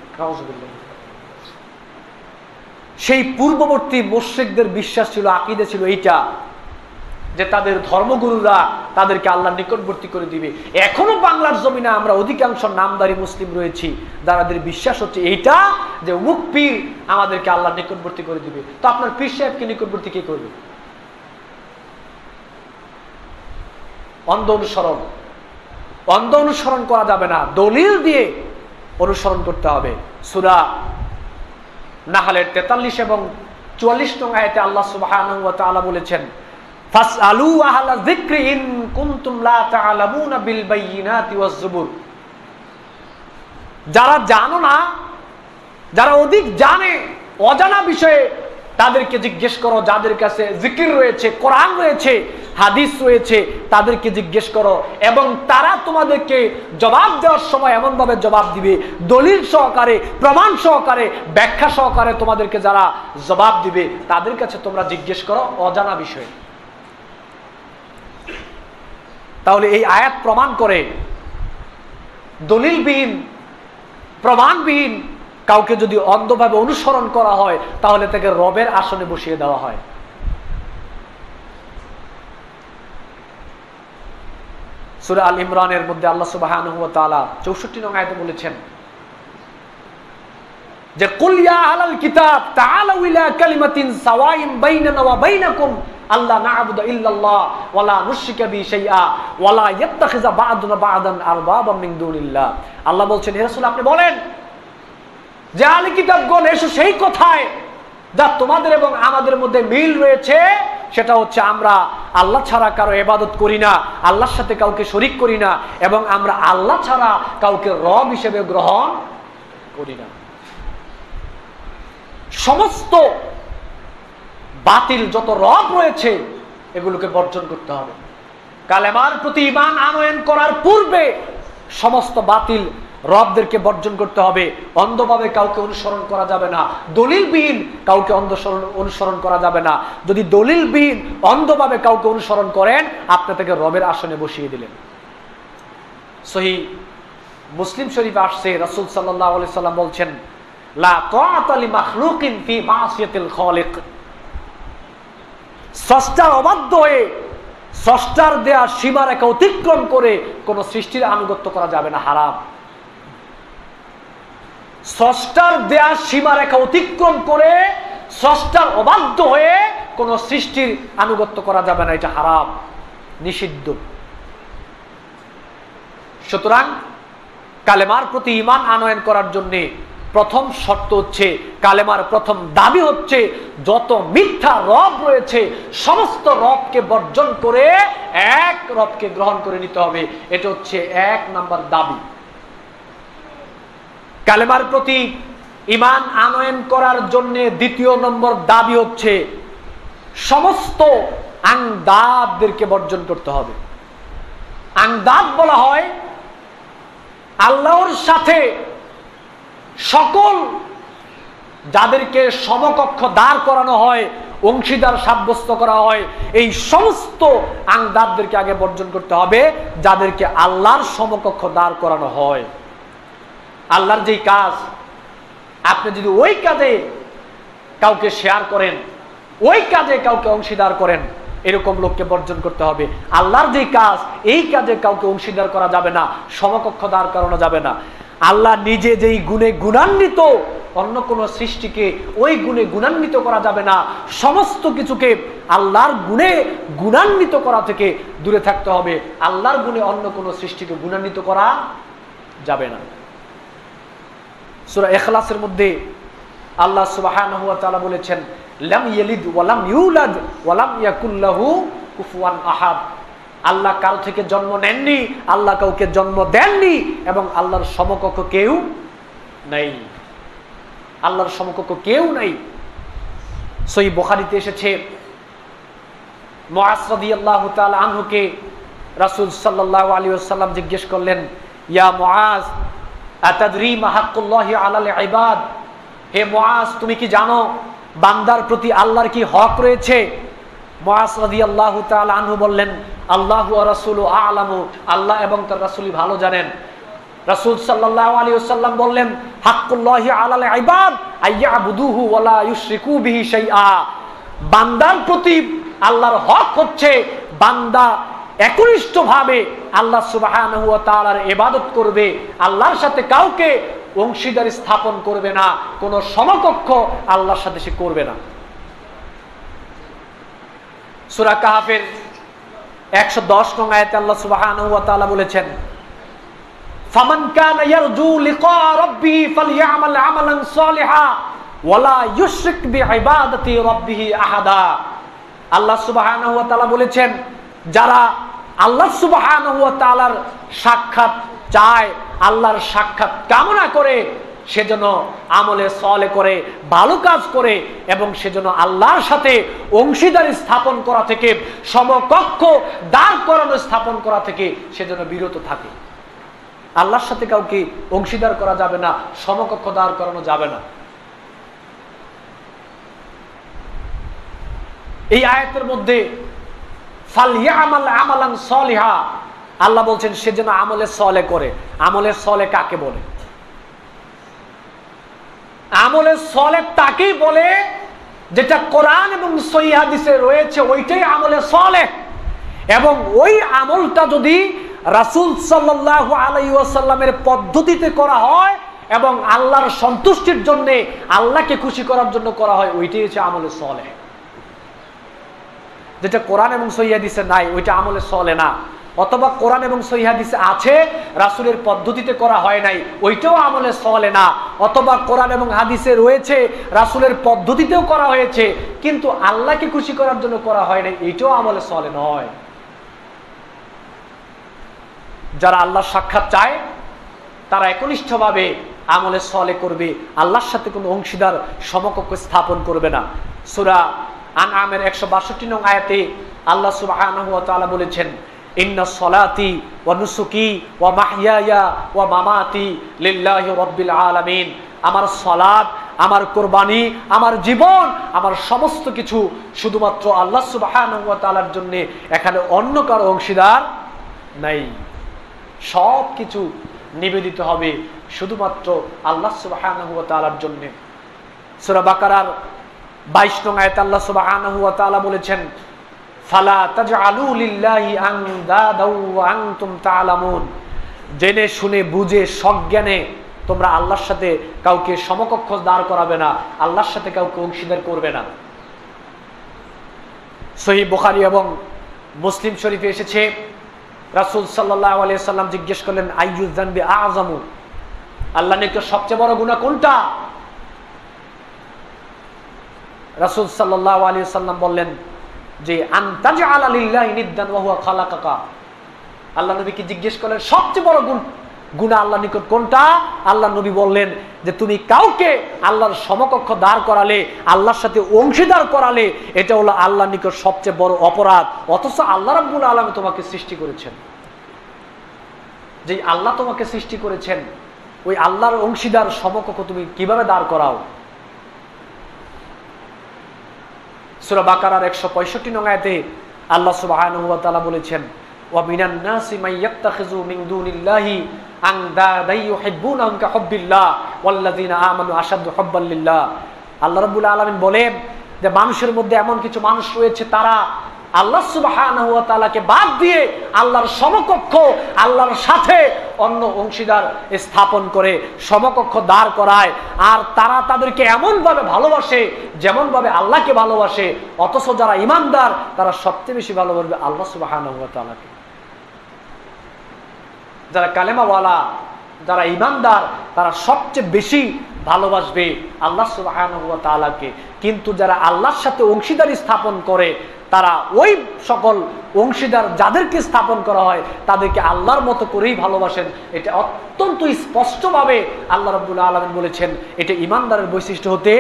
সেই পূর্ববর্তী মুশরিকদের বিশ্বাস ছিল, আকীদা ছিল এইটা যে তাদের ধর্মগুরুরা তাদেরকে আল্লাহর নিকটবর্তী করে দিবে। এখনো বাংলার জমিনে আমরা অধিকাংশ নামদারি মুসলিম রয়েছি যাদের বিশ্বাস হচ্ছে এইটা যে অমুক পীর আমাদেরকে আল্লাহর নিকটবর্তী করে দিবে। তো আপনার পীর সাহেবকে নিকটবর্তী কে করবে? অন্ধ অনুসরণ, অন্ধ অনুসরণ করা যাবে না, দলিল দিয়ে অনুসরণ করতে হবে। সূরা নাহলের 43 এবং 44 নং আয়াতে আল্লাহ সুবহানাহু ওয়া তাআলা বলেছেন ফাসআলু আহলা যিকরি ইন কুনতুম লা তা'লামুনা বিল বায়িনাতি ওয়াজ জুবুর। যারা জানো না, যারা অধিক জানে অজানা বিষয়ে তাদেরকে জিজ্ঞেস করো, যাদের কাছে জিকির রয়েছে, কোরআন রয়েছে, হাদিস রয়েছে, তাদেরকে জিজ্ঞেস করো এবং তারা তোমাদেরকে জবাব দেওয়ার সময় এমন ভাবে জবাব দিবে, দলিল সহকারে, প্রমাণ সহকারে, ব্যাখ্যা সহকারে তোমাদেরকে যারা জবাব দিবে তাদের কাছে তোমরা জিজ্ঞেস করো অজানা বিষয়ে। তাহলে এই আয়াত প্রমাণ করে দলিলবিহীন, প্রমাণবিহীন কাউকে যদি অন্ধভাবে অনুসরণ করা হয় তাহলে তাকে রবের আসনে বসিয়ে দেওয়া হয়। সূরা আল ইমরানের মধ্যে আল্লাহ সুবহানাহু ওয়া তাআলা 64 নং আয়াতে বলেছেন যে কুল ইয়া আহলাল কিতাব তাআলু ইলা কালিমাতিন সাওয়াইন বাইনানা ওয়া বাইনাকুম আল্লা না'বুদু ইল্লাল্লাহ ওয়া লা নুশরিকা বিহি শাইআ ওয়া লা ইয়াত্তাখিযা বা'দুনা বা'দান আরবাবাম মিন দুনিল্লাহ। আল্লাহ বলছেন হে রাসূল আপনি বলেন যে আহলে কিতাবগণ এসো সেই কথায় যা তোমাদের এবং আমাদের মধ্যে মিল রয়েছে, সেটা হচ্ছে আমরা আল্লাহ ছাড়া কারো ইবাদত করি না, আল্লাহর সাথে কাউকে শরীক করি না এবং আমরা আল্লাহ ছাড়া কাউকে রব হিসেবে গ্রহণ করি না। সমস্ত বাতিল যত রব রয়েছে এগুলোকে বর্জন করতে হবে। কালেমার প্রতি ঈমান আনয়ন করার পূর্বে সমস্ত বাতিল রবদেরকে বর্জন করতে হবে। অন্ধভাবে কাউকে অনুসরণ করা যাবে না, দলিলবিহীন কাউকে অনুসরণ করা যাবে না। যদি দলিলবিহীন অন্ধভাবে কাউকে অনুসরণ করেন আপনি তাকে রবের আসনে বসিয়ে দিলেন। সহিহ মুসলিম শরীফে আসছে রাসূল সাল্লাল্লাহু আলাইহি সাল্লাম বলছেন লা তাআতা লি মাখলুকিন ফি মাসিয়াতিল খালিক। স্রষ্টার অবাধ্য হয়ে স্রষ্টার দেয়া সীমারেখা অতিক্রম করে কোন সৃষ্টির আনুগত্য করা যাবে না, হারাম। স্রষ্টার দেয়া সীমারেখা অতিক্রম করে স্রষ্টার অবাধ্য হয়ে কোন সৃষ্টির আনুগত্য করা যাবে না, এটা হারাম, নিষিদ্ধ। সুতরাং কালেমার প্রতি ঈমান আনয়ন করার জন্য প্রথম শর্ত হচ্ছে, কালেমার প্রথম দাবি হচ্ছে যত মিথ্যা রব রয়েছে সমস্ত রবকে বর্জন করে এক রবকে গ্রহণ করে নিতে হবে। এটা হচ্ছে 1 নাম্বার দাবি। কালেমার প্রতি ঈমান আনয়ন করার জন্য 2 নম্বর দাবি হচ্ছে সমস্ত আংদাদদেরকে বর্জন করতে হবে। আংদাদ বলা হয় আল্লাহর সাথে সকল যাদেরকে সমকক্ষ দাঁড় করানো হয়, অংশীদার সাব্যস্ত করা হয়, এই সমস্ত আংদাদদেরকে আগে বর্জন করতে হবে যাদেরকে আল্লাহর সমকক্ষ দাঁড় করানো হয়। আল্লাহর যেই কাজ, আপনি যদি ওই কাজে কাউকে শেয়ার করেন, ওই কাজে কাউকে অংশীদার করেন, এরকম লোককে বর্জন করতে হবে। আল্লাহর যেই কাজ, এই কাজে কাউকে অংশীদার করা যাবে না, সমকক্ষ দাঁড় করানো যাবে না। আল্লাহ নিজে যেই গুণে গুণান্বিত, অন্য কোন সৃষ্টিকে ওই গুণে গুণান্বিত করা যাবে না। সমস্ত কিছুকে আল্লাহর গুণে গুণান্বিত করা থেকে দূরে থাকতে হবে। আল্লাহর গুণে অন্য কোন সৃষ্টিকে গুণান্বিত করা যাবে না। সূরা ইখলাসের মধ্যে আল্লাহ সুবহানাহু ওয়া তাআলা বলেছেন লাম ইয়ালিদ ওয়া লাম ইউলাদ ওয়া লাম ইয়াকুল লাহু কুফুয়ান আহাদ। আল্লাহ কারো থেকে জন্ম নেননি, আল্লাহ কাউকে জন্ম দেননি, এবং আল্লাহর সমকক্ষ কেউ নাই। আল্লাহর সমকক্ষ কেউ নাই। সহিহ বুখারীতে এসেছে মুআজ রাদিয়াল্লাহু তাআলা আনহুকে রাসূল সাল্লাল্লাহু আলাইহি ওয়াসাল্লাম জিজ্ঞেস করলেন, ইয়া মুআজ আতাদরি মা হাক্কুল্লাহি আলাল ইবাদ, হে মুআজ তুমি কি জানো বান্দার প্রতি আল্লাহর কি হক রয়েছে? মুআজ রাদিয়াল্লাহু তাআলা আনহু বললেন, আল্লাহু ওয়া রাসূলু আ'লামু, আল্লাহ এবং তার রাসূলই ভালো জানেন। রাসূল সাল্লাল্লাহু আলাইহি ওয়াসাল্লাম বললেন, হাক্কুল্লাহি আলাল ইবাদ আইয়াবুদুহু ওয়া লা ইউশরিকু বিহি শাইআ, বান্দার প্রতি আল্লাহর হক হচ্ছে বান্দা একনিষ্ঠভাবে আল্লাহ সুবহানাহু ওয়া তাআলার ইবাদত করবে, আল্লাহর সাথে কাউকে অংশীদার স্থাপন করবে না, কোন সমকক্ষ আল্লাহর সাথে সে করবে না। সূরা কাহফের 110 নং আয়াতে আল্লাহ সুবহানাহু ওয়া তাআলা বলেছেন, ফামান কানা ইয়ারজু লিকা রাব্বিহি ফালইআমাল আমালান সালিহা ওয়া লা ইউশরিক বিইবাদাতি রাব্বিহি আহাদা। আল্লাহ সুবহানাহু ওয়া তাআলা বলেছেন, যারা আল্লাহ সুবহানাহু ওয়া তাআলার সাক্ষাৎ চায়, আল্লাহর সাক্ষাৎ কামনা করে, সেজন্য আমলে সালেহ করে, ভালো কাজ করে, এবং সেজন্য আল্লাহর সাথে অংশীদারি স্থাপন করা থেকে, সমকক্ষ দাঁড় করানো স্থাপন করা থেকে সেজন্য বিরত থাকে। আল্লাহর সাথে কাউকে অংশীদার করা যাবে না, সমকক্ষ দাঁড় করানো যাবে না। এই আয়াতের মধ্যে ফালইআমাল আমালান সালিহা, আল্লাহ বলছেন সে যেন আমলে সালেহ করে। আমলে সালেহ কাকে বলে? আমলে সালেহ তাকেই বলে যেটা কোরআন এবং সহিহ হাদিসে রয়েছে, ওইটাই আমলে সালেহ। এবং ওই আমলটা যদি রাসূল সাল্লাল্লাহু আলাইহি ওয়াসাল্লামের পদ্ধতিতে করা হয় এবং আল্লাহর সন্তুষ্টির জন্য, আল্লাহকে খুশি করার জন্য করা হয়, ওইটাই হচ্ছে আমলে সালেহ। যেটা কোরআন এবং সহিহ হাদিসে নাই, ওইটা আমলে সালেহ না। অথবা কোরআন এবং সহিহ হাদিসে আছে, রাসূলের পদ্ধতিতে করা হয় নাই, ওইটাও আমলে সালেহ না। অথবা কোরআন এবং হাদিসে রয়েছে, রাসূলের পদ্ধতিতেও করা হয়েছে, কিন্তু আল্লাহকে খুশি করার জন্য করা হয় নাই, এইটাও আমলে সালেহ নয়। যারা আল্লাহর সাক্ষাৎ চায় তারা একনিষ্ঠভাবে আমলে সালেহ করবে, আল্লাহর সাথে কোনো অংশীদার সমকক্ষ স্থাপন করবে না। সূরা আনআমের 162 নং আয়াতে আল্লাহ সুবহানাহু ওয়া তাআলা বলেছেন, ইন্না সলাতি ওয়া নুসুকি ওয়া মাহইয়ায়া ওয়া মামাতি লিল্লাহি রাব্বিল আলামিন, আমার সালাত, আমার কুরবানি, আমার জীবন, আমার সমস্ত কিছু শুধুমাত্র আল্লাহ সুবহানাহু ওয়া তাআলার জন্য, এখানে অন্য কারো অংশীদার নাই। সব কিছু নিবেদিত হবে শুধুমাত্র আল্লাহ সুবহানাহু ওয়া তাআলার জন্য। সূরা বাকারার 22 নং আয়াতে আল্লাহ সুবহানাহু ওয়া তাআলা বলেছেন, ফালা তাজআলু লিল্লাহি আনদাদাও ওয়া আনতুম তা'লামুন, জেনে শুনে বুঝে সজ্ঞানে তোমরা আল্লাহর সাথে কাউকে সমকক্ষ দাঁড় করাবে না, আল্লাহর সাথে কাউকে অংশীদার করবে না। সহিহ বুখারী এবং মুসলিম শরীফে এসেছে, রাসূল সাল্লাল্লাহু আলাইহি সাল্লাম জিজ্ঞেস করলেন, আইয়ু যানবি আ'যামু, আল্লাহর নিকট সবচেয়ে বড় গুনাহ কোনটা? রাসূল সাল্লাল্লাহু আলাইহি সাল্লাম বললেন যে আনতাজআলা লিল্লাহি নিদ্দান ওয়া হুয়া খালাকাকা। আল্লাহ নবীকে জিজ্ঞেস করলেন সবচেয়ে বড় গুনাহ আল্লাহর নিকট কোনটা? আল্লাহ নবী বললেন যে তুমি কাউকে আল্লাহর সমকক্ষ দাঁড় করালে, আল্লাহর সাথে অংশীদার করালে, এটা হলো আল্লাহর নিকট সবচেয়ে বড় অপরাধ। অথচ আল্লাহ রাব্বুল আলামিন তোমাকে সৃষ্টি করেছেন, যে আল্লাহ তোমাকে সৃষ্টি করেছেন, ওই আল্লাহর অংশীদার সমকক্ষ তুমি কিভাবে দাঁড় করাও? সূরা বাকারার 165 নং আয়াতে আল্লাহ সুবহানাহু ওয়া তাআলা বলেছেন, ওয়া মিনান নাসি মান ইয়াত্তাখিযু মিন দুনিল্লাহি আনদাদান ইউহিব্বুনাহুম কাহুব্বিল্লাহ ওয়াল্লাযিনা আমানু আশাদ্দু হুব্বান লিল্লাহ। আল্লাহ রাব্বুল আলামিন বলেন যে মানুষের মধ্যে এমন কিছু মানুষ রয়েছে, তারা আল্লাহ সুবহানাহু ওয়া তাআলাকে বাদ দিয়ে আল্লাহর সমকক্ষ, আল্লাহর সাথে অন্য অংশীদার স্থাপন করে সমকক্ষ দাঁড় করায়, আর তারা তাদেরকে এমন ভাবে ভালোবাসে যেমন ভাবে আল্লাহকে ভালোবাসে। অথচ যারা ঈমানদার তারা সবচেয়ে বেশি ভালোবাসবে আল্লাহ সুবহানাহু ওয়া তাআলাকে। যারা কালেমাওয়ালা, যারা ঈমানদার, তারা সবচেয়ে বেশি ভালোবাসবে আল্লাহ সুবহানাহু ওয়া তাআলাকে। কিন্তু যারা আল্লাহর সাথে অংশীদারি স্থাপন করে তারা ওই সকল অংশীদার যাদেরকে স্থাপন করা হয় তাদেরকে আল্লাহর মতো করেই ভালোবাসেন। এটা অত্যন্ত স্পষ্টভাবে আল্লাহ রাব্বুল আলামিন বলেছেন, এটা ঈমানদারের বৈশিষ্ট্য হতে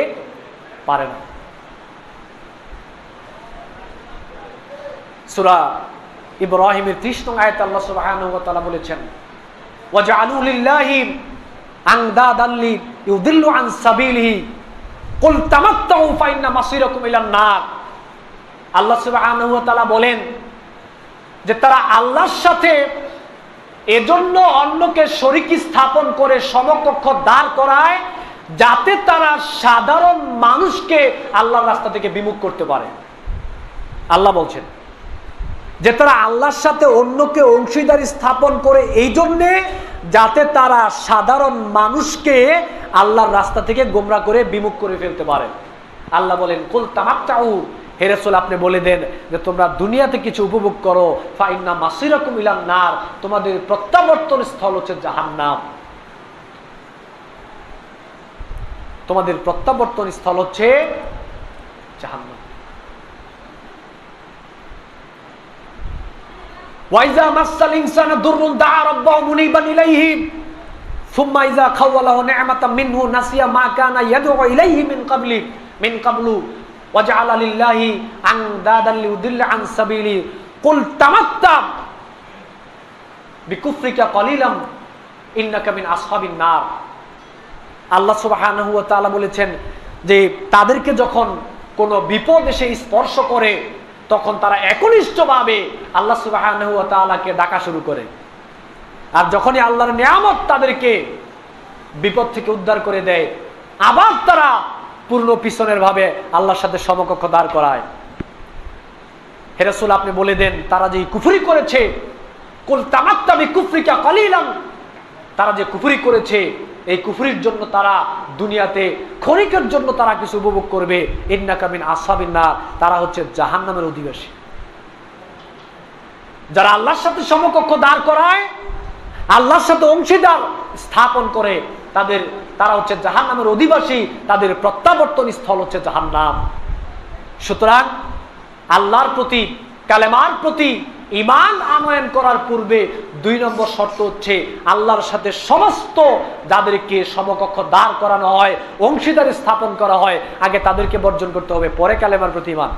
পারে না। সূরা ইব্রাহিমের 30 নং আয়াতে আল্লাহ সুবহানাহু ওয়া তাআলা বলেছেন, ওয়াজআলু লিল্লাহি আনদাদান লিইউদিল্লু আন সাবিলিহি কুল তামাত্তাউ ফাইন্না মাসিরাকুম ইলান নার। আল্লাহ সুবহানাহু ওয়া তাআলা বলেন যে তারা আল্লাহর সাথে এজন্য অন্যকে শরীকি স্থাপন করে সমকক্ষ দাঁড় করায় যাতে তারা সাধারণ মানুষকে আল্লাহর রাস্তা থেকে বিমুখ করতে পারে। আল্লাহ বলছেন যে তারা আল্লাহর সাথে অন্যকে অংশীদারি স্থাপন করে এই জন্যে যাতে তারা সাধারণ মানুষকে আল্লাহর রাস্তা থেকে গোমরাহ করে বিমুখ করে ফেলতে পারে। আল্লাহ বলেন, কুল তামাত্তাউ, হে রাসূল আপনি বলে দেন যে তোমরা দুনিয়াতে কিছু উপভোগ করো, ফাইন্না মাসিরাকুম ইলান নার, তোমাদের প্রত্যাবর্তন স্থল হচ্ছে জাহান্নাম। তোমাদের প্রত্যাবর্তন স্থল হচ্ছে জাহান্নাম। ওয়াইজা মাসাল ইনসানা দুররুন দা রাব্বাহু মুনিবান ইলাইহি সুম্মা ইযা খাওয়ালাহু নি'মাতাম মিনহু নাসিয়া মা কানা ইয়াদউ ইলাইহি মিন ক্বাবলু ওয়াজআলা লিল্লাহি আনদাদান লিউদিল্লা আন সাবিলি কুল তামাত্তা বিকুফরিকা কলিলাম ইন্নাকা মিন আসহাবিন নার। আল্লাহ সুবহানাহু ওয়া তাআলা বলেছেন যে তাদেরকে যখন কোনো বিপদ এসে স্পর্শ করে তখন তারা একনিষ্ঠভাবে আল্লাহ সুবহানাহু ওয়া তাআলাকে ডাকা শুরু করে, আর যখনই আল্লাহর নিয়ামত তাদেরকে বিপদ থেকে উদ্ধার করে দেয় আবার তারা পূর্ণ পিছনের ভাবে আল্লাহর সাথে সমকক্ষ দাঁড় করায়। হে রাসূল আপনি বলে দেন তারা যে কুফরি করেছে, কুল তামাত্তা বিকুফরিকা কলিলাম, তারা যে কুফরি করেছে এই কুফরির জন্য তারা দুনিয়াতে ক্ষণিকের জন্য তারা কিছু উপভোগ করবে, ইন্নাকা মিন আসহাবিন নার, তারা হচ্ছে জাহান্নামের অধিবাসী। যারা আল্লাহর সাথে সমকক্ষ দাঁড় করায়, আল্লাহর সাথে অংশীদার স্থাপন করে তারা হচ্ছে জাহান্নামের অধিবাসী, তাদের প্রত্যাবর্তন স্থল হচ্ছে জাহান্নাম। সুতরাং আল্লাহর প্রতি কালেমার প্রতি ঈমান আনয়ন করার পূর্বে 2 নম্বর শর্ত হচ্ছে আল্লাহর সাথে সমস্ত যাদেরকে সমকক্ষ দাঁড় করানো হয়, অংশীদারি স্থাপন করা হয়, আগে তাদেরকে বর্জন করতে হবে, পরে কালেমার প্রতি ঈমান।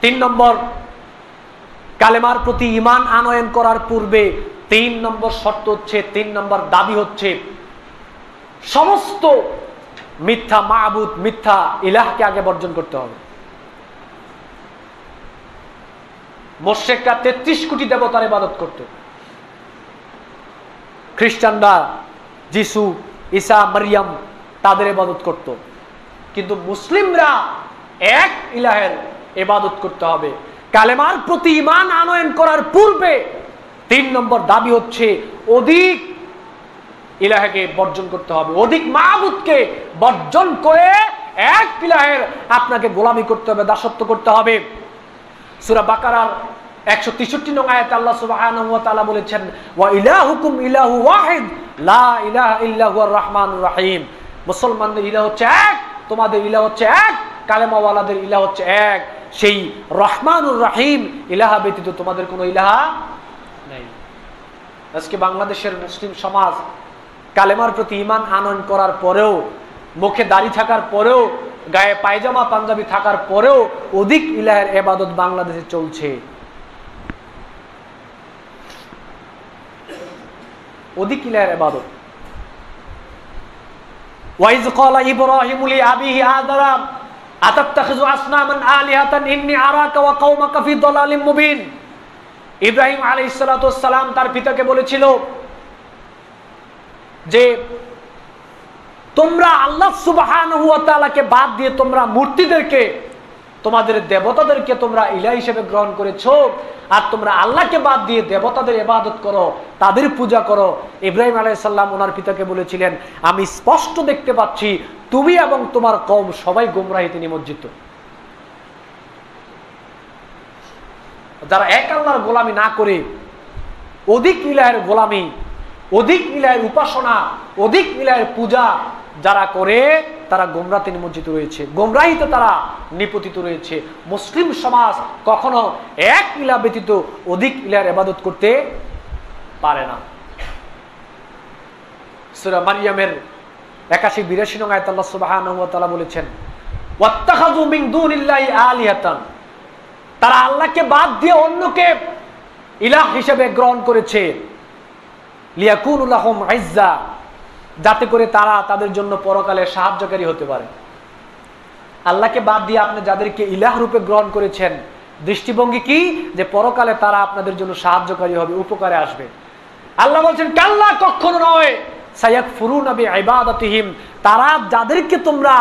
3 নম্বর, কালেমার প্রতি ঈমান আনয়ন করার পূর্বে 3 নম্বর শর্ত হচ্ছে, 3 নম্বর দাবি হচ্ছে সমস্ত মিথ্যা মাবুদ, মিথ্যা ইলাহকে আগে বর্জন করতে হবে। মুশরিকরা 33 কোটি দেবতার ইবাদত করত। খ্রিস্টানরা যিশু, ঈসা, মারিয়াম তাদের ইবাদত করত। কিন্তু মুসলিমরা এক ইলাহের ইবাদত করতে হবে। কালেমার প্রতি ঈমান আনয়ন করার পূর্বে 3 নম্বর দাবি হচ্ছে অধিক ইলাহকে বর্জন করতে হবে, অধিক মাবুদকে বর্জন করে এক ইলাহের আপনাকে গোলামি করতে হবে, দাসত্ব করতে হবে। সূরা বাকারার 163 নং আয়াতে আল্লাহ সুবহানাহু ওয়া তাআলা বলেছেন, ওয়া ইলাহুকুম ইলাহু ওয়াহিদ লা ইলাহা ইল্লা হুয়ার রাহমানুর রহিম। মুসলমানদের ইলাহ হচ্ছে এক, তোমাদের ইলাহ হচ্ছে এক, কালেমাওয়ালাদের ইলাহ হচ্ছে এক, সেই রহমানুর রহিম ইলাহা ব্যতীত তোমাদের কোনো ইলাহা নেই। আজকে বাংলাদেশের মুসলিম সমাজ কালেমার প্রতি ঈমান আনয়ন করার পরেও, মুখে দাড়ি থাকার পরেও, গায়ে পায়জামা পাঞ্জাবি থাকার পরেও অধিক ইলাহের ইবাদত বাংলাদেশে চলছে। অধিক ইলাহের ইবাদত। ওয়াইজ ক্বালা ইব্রাহিমু লিআবিহি আযারা আতাত্তাখিযু আসনামান আলিহাতান ইন্নী আরাকা ওয়া কওমাকা ফি দালালিম মুবিন। ইব্রাহিম আলাইহিস সালাতু ওয়াস সালাম তার পিতাকে বলেছিল যে তোমরা আল্লাহ সুবহানাহু ওয়া তাআলাকে বাদ দিয়ে তোমরা মূর্তিদেরকে, তোমাদের দেবতাদেরকে তোমরা ইলাহ হিসেবে গ্রহণ করেছো, আর তোমরা আল্লাহকে বাদ দিয়ে দেবতাদের ইবাদত করো, তাদের পূজা করো। ইব্রাহিম আলাইহিস সালাম ওনার পিতাকে বলেছিলেন, আমি স্পষ্ট দেখতে পাচ্ছি তুমি এবং তোমার কওম সবাই গোমরাহিতে নিমজ্জিত। যারা এক আল্লাহর গোলামি না করে অধিক ইলাহের গোলামি অধিক ইলাহের উপাসনা, অধিক ইলাহের পূজা যারা করে তারা গোমরাতে নিমজ্জিত রয়েছে, গোমরাহিতে তারা নিপতিত রয়েছে। মুসলিম সমাজ কখনো এক ইলাহ ব্যতীত অধিক ইলাহের ইবাদত করতে পারে না। সূরা মারইয়ামের ৮১-৮২ নং আয়াতে আল্লাহ সুবহানাহু ওয়া তাআলা বলেছেন, ওয়াত্তাখাযু মিন দুনিল্লাহি আলিহাতান, তারা আল্লাহকে বাদ দিয়ে অন্যকে ইলাহ হিসেবে গ্রহণ করেছে, লিয়াকুনু লাহুম ইজ্জা, যাতে করে তারা তাদের জন্য পরকালে সাহায্যকারী হতে পারে। আল্লাহকে বাদ দিয়ে আপনি যাদেরকে ইলাহ রূপে গ্রহণ করেছেন, দৃষ্টিভঙ্গি কি? যে পরকালে তারা আপনাদের জন্য সাহায্যকারী হবে, উপকারে আসবে। আল্লাহ বলছেন কাল্লা, কখনো নয়, সায়াকফুরুনা বিইবাদাতিহিম, তারা যাদেরকে তোমরা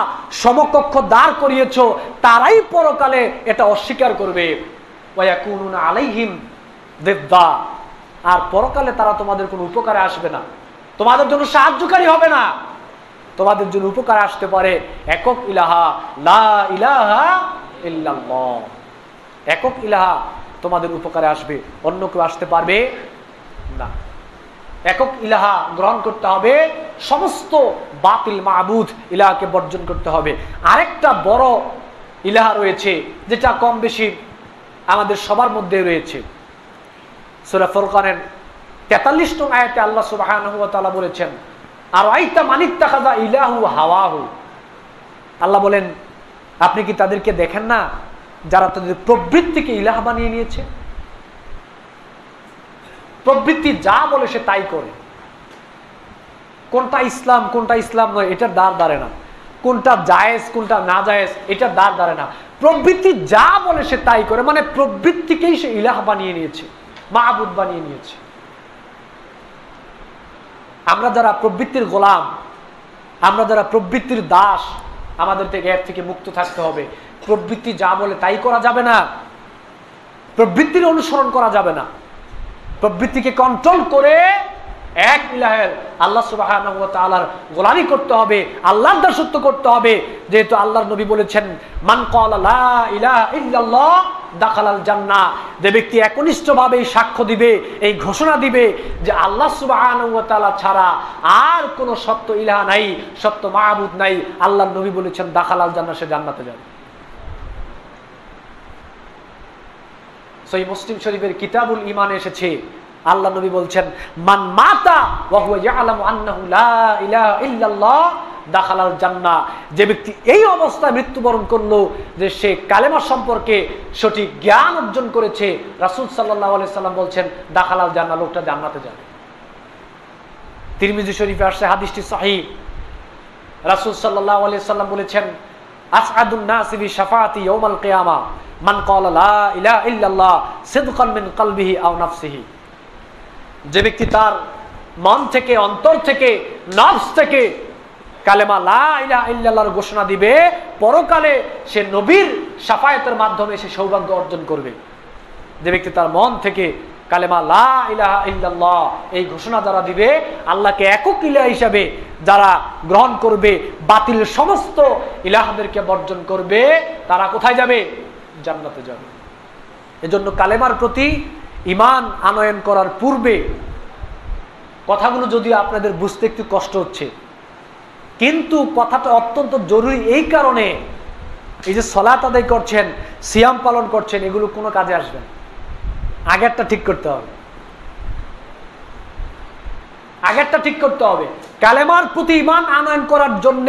সমকক্ষ দাঁড় করিয়েছো তারাই পরকালে এটা অস্বীকার করবে। ওয়ায়াকুনুনা আলাইহিম দিদ্দা, আর পরকালে তারা তোমাদের কোনো উপকারে আসবে না, তোমাদের জন্য সাহায্যকারী হবে না। তোমাদের জন্য উপকারে আসতে পারে একক ইলাহা, লা ইলাহা ইল্লাল্লাহ, একক ইলাহা তোমাদের উপকারে আসবে, অন্য কেউ আসতে পারবে না। একক ইলাহা গ্রহণ করতে হবে, সমস্ত বাতিল মাবুদ ইলাহাকে বর্জন করতে হবে। আরেকটা বড় ইলাহা রয়েছে যেটা কম বেশি আমাদের সবার মধ্যে রয়েছে। সূরা ফুরকানের ৪৩ নং আয়াতে আল্লাহ সুবহানাহু ওয়া তাআলা বলেছেন, আর আইতা মানিত্তাখাযা ইলাহু হাওয়াহু, আল্লাহ বলেন আপনি কি তাদেরকে দেখেন না যারা তাদের প্রবৃত্তিকে ইলাহ বানিয়ে নিয়েছে? প্রবৃত্তি যা বলে সে তাই করে, কোনটা ইসলাম কোনটা ইসলাম নয় এটার দাঁড় দাঁড়ে না, কোনটা জায়েজ কোনটা না জায়েজ এটার দাঁড় দাঁড়ে না। প্রবৃত্তি যা বলে সে তাই করে, মানে প্রবৃত্তিকেই সে ইলাহ বানিয়ে নিয়েছে, মাবুদ বানিয়ে নিয়েছে। আমরা যারা প্রবৃত্তির গোলাম, আমরা যারা প্রবৃত্তির দাস, আমাদের থেকে এর থেকে মুক্ত থাকতে হবে। প্রবৃত্তি যা বলে তাই করা যাবে না, প্রবৃত্তির অনুসরণ করা যাবে না। প্রবৃত্তিকে কন্ট্রোল করে এক ইলাহের আল্লাহ সুবহানাহু ওয়া তাআলার গোলামি করতে হবে, আল্লাহর দাসত্ব করতে হবে। যেহেতু আল্লাহর নবী বলেছেন, মান ক্বালা লা ইলাহা ইল্লাল্লাহ দাখালাল জান্নাহ, যে ব্যক্তি একনিষ্ঠভাবে সাক্ষ্য দিবে, এই ঘোষণা দিবে যে আল্লাহ সুবহানাহু ওয়া তাআলা ছাড়া আর কোনো সত্য ইলাহ নাই, সত্য মাবুদ নাই, আল্লাহর নবী বলেছেন দাখালাল জান্নাহ, সে জান্নাতে যাবে। সহিহ মুসলিম শরীফের কিতাবুল ঈমানে এসেছে, আল্লাহ নবী বলছেন, মান মাতা ওয়া হুয়া ইয়ালামু আন্নাহু লা ইলাহা ইল্লাল্লাহ দাখালাল জান্নাহ, যে ব্যক্তি এই অবস্থায় মৃত্যুবরণ করলো যে সে কালেমা সম্পর্কে সঠিক জ্ঞান অর্জন করেছে, রাসূল সাল্লাল্লাহু আলাইহি সাল্লাম বলছেন দাখালাল জান্নাহ, লোকটা জান্নাতে যাবে। তিরমিজি শরীফে আসছে, হাদিসটি সহিহ। রাসূল সাল্লাল্লাহু আলাইহি সাল্লাম বলেছেন, আসআদুন নাসি বিশাফাআতি ইয়াউমাল কিয়ামা মান ক্বালা লা ইলাহা ইল্লাল্লাহ সিদকান মিন কলবিহি আও নাফসিহি, যে ব্যক্তি তার মন থেকে, অন্তর থেকে, নফস থেকে কালেমা লা ইলাহা ইল্লাল্লাহর ঘোষণা দিবে, পরকালে সে নবীর শাফায়াতের মাধ্যমে সে সৌভাগ্য অর্জন করবে। যে ব্যক্তি তার মন থেকে কালেমা লা ইলাহা ইল্লাল্লাহ এই ঘোষণা যারা দিবে, আল্লাহকে একক ইলাহ হিসাবে যারা গ্রহণ করবে, বাতিল সমস্ত ইলাহদেরকে বর্জন করবে, তারা কোথায় যাবে? জান্নাতে যাবে। এজন্য কালেমার প্রতি ঈমান আনয়ন করার পূর্বে, কথাগুলো যদি আপনাদের বুঝতে একটু কষ্ট হচ্ছে, কিন্তু কথাটা অত্যন্ত জরুরি। এই কারণে এই যে সালাত আদায় করছেন, সিয়াম পালন করছেন, এগুলো কোনো কাজে আসবে না। আগেরটা ঠিক করতে হবে, আগেরটা ঠিক করতে হবে। কালেমার প্রতি ঈমান আনয়ন করার জন্য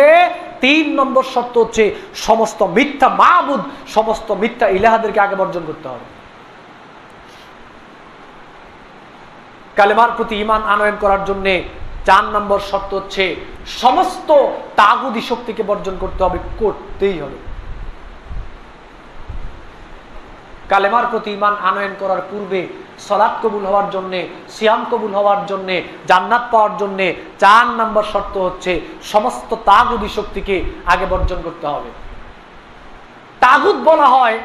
৩ নম্বর শর্ত হচ্ছে সমস্ত মিথ্যা মাবুদ, সমস্ত মিথ্যা ইলাহদেরকে আগে বর্জন করতে হবে। কালেমার প্রতি ঈমান আনয়ন করার জন্য ৪ নম্বর শর্ত হচ্ছে সমস্ত তাগুতি শক্তিকে বর্জন করতে হবে, করতেই হবে। কালেমার প্রতি ঈমান আনয়ন করার পূর্বে সালাত কবুল হওয়ার জন্য, সিয়াম কবুল হওয়ার জন্য, জান্নাত পাওয়ার জন্য ৪ নম্বর শর্ত হচ্ছে সমস্ত তাগুতি শক্তিকে আগে বর্জন করতে হবে। তাগুত বলা হয়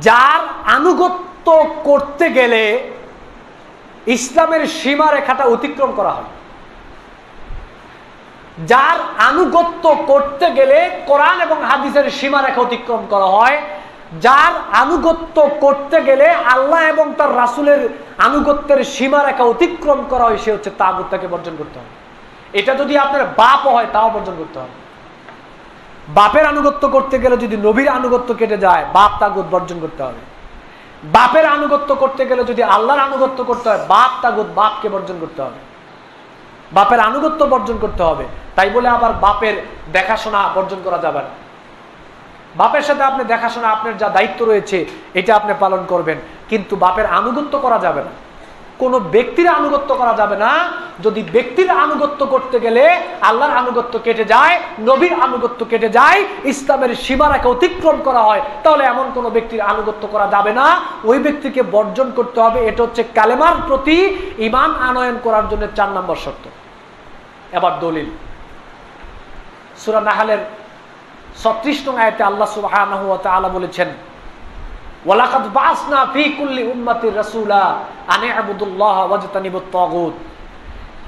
যার আনুগত্য করতে গেলে ইসলামের সীমারেখাটা অতিক্রম করা হয়, যার আনুগত্য করতে গেলে কোরআন এবং হাদিসের সীমারেখা অতিক্রম করা হয়, যার আনুগত্য করতে গেলে আল্লাহ এবং তার রাসূলের আনুগত্যের সীমারেখা অতিক্রম করা হয়, সে হচ্ছে তাগুত, তাকে বর্জন করতে হবে। এটা যদি আপনার বাপ হয় তাও বর্জন করতে হবে। বাপের আনুগত্য করতে গেলে যদি নবীর আনুগত্য কেটে যায়, বাপ তাগুত বর্জন করতে হবে। বাপের আনুগত্য করতে গেলে যদি আল্লাহর আনুগত্য করতে হয়, বাপ তাগুত, বাপকে বর্জন করতে হবে, বাপের আনুগত্য বর্জন করতে হবে। তাই বলে আবার বাপের দেখাশোনা বর্জন করা যাবে না। বাপের সাথে আপনি দেখাশোনা, আপনার যা দায়িত্ব রয়েছে এটা আপনি পালন করবেন, কিন্তু বাপের আনুগত্য করা যাবে না, কোনো ব্যক্তির আনুগত্য করা যাবে না। যদি ব্যক্তির আনুগত্য করতে গেলে আল্লাহর আনুগত্য কেটে যায়, নবীর আনুগত্য কেটে যায়, ইসলামের সীমারেখা অতিক্রম করা হয়, তাহলে এমন কোনো ব্যক্তির আনুগত্য করা যাবে না, ওই ব্যক্তিকে বর্জন করতে হবে। এটা হচ্ছে কালেমার প্রতি ঈমান আনয়ন করার জন্য 4 নম্বর শর্ত। এবার দলিল, সূরা নাহলের 36 নং আয়াতে আল্লাহ সুবহানাহু ওয়া তাআলা বলেছেন, ওয়ালাকাদ বাসনা ফি কুল্লি উম্মাতির রাসূলা আন ইবুদুল্লাহ ওয়াজতানিবুত তাগুত।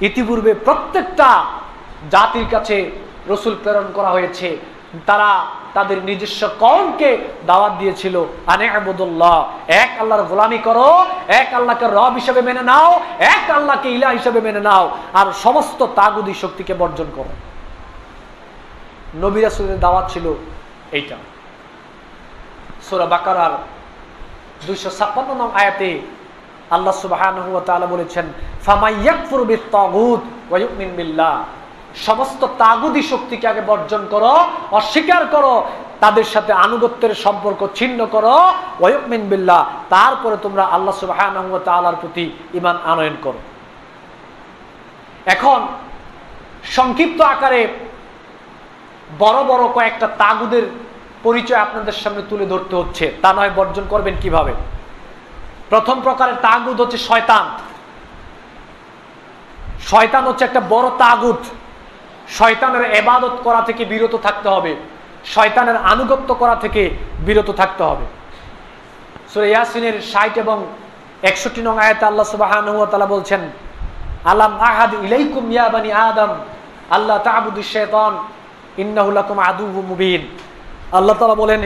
ইতিপূর্বে প্রত্যেকটা জাতির কাছে রাসূল প্রেরণ করা হয়েছে, তারা তাদের নিজস্ব কওমকে দাওয়াত দিয়েছিল আন ইবুদুল্লাহ, এক আল্লাহর গোলামি করো, এক আল্লাহকে রব হিসেবে মেনে নাও, এক আল্লাহকে ইলাহ হিসেবে মেনে নাও, আর সমস্ত তাগুতি শক্তিকে বর্জন করো। নবী রাসূলের দাওয়াত ছিল এইটা। সূরা বাকারার 256 নং আয়াতে আল্লাহ সুবহানাহু ওয়া তাআলা বলেছেন, ফামাইয়াকফুর বিত-তাগুত ওয়া ইউমিন বিল্লাহ, সমস্ত তাগুতি শক্তিকে আগে বর্জন করো, অস্বীকার করো, তাদের সাথে আনুগত্যের সম্পর্ক ছিন্ন করো, ওয়া ইউমিন বিল্লাহ, তারপরে তোমরা আল্লাহ সুবহানাহু ওয়া তাআলার প্রতি ঈমান আনয়ন করো। এখন সংক্ষিপ্ত আকারে বড় বড় কয়েকটা তাগুদের পরিচয় আপনাদের সামনে তুলে ধরতে হচ্ছে, তা নয় বর্জন করবেন কিভাবে। প্রথম প্রকারের তাগুত হচ্ছে শয়তান। শয়তান হচ্ছে একটা বড় তাগুত। শয়তানের ইবাদত করা থেকে বিরত থাকতে হবে, শয়তানের আনুগত্য করা থেকে বিরত থাকতে হবে। সূরা ইয়াসিনের 60 এবং 61 নং আয়াতে আল্লাহ সুবহানাহু ওয়া তাআলা বলছেন, আলাম আহাদ ইলাইকুম ইয়া বানি আদম আল্লাহ তা'বুদুশ শাইতান ইন্নাহু লাকুম আদুউম মুবিন। আল্লাহ তাআলা বলেন,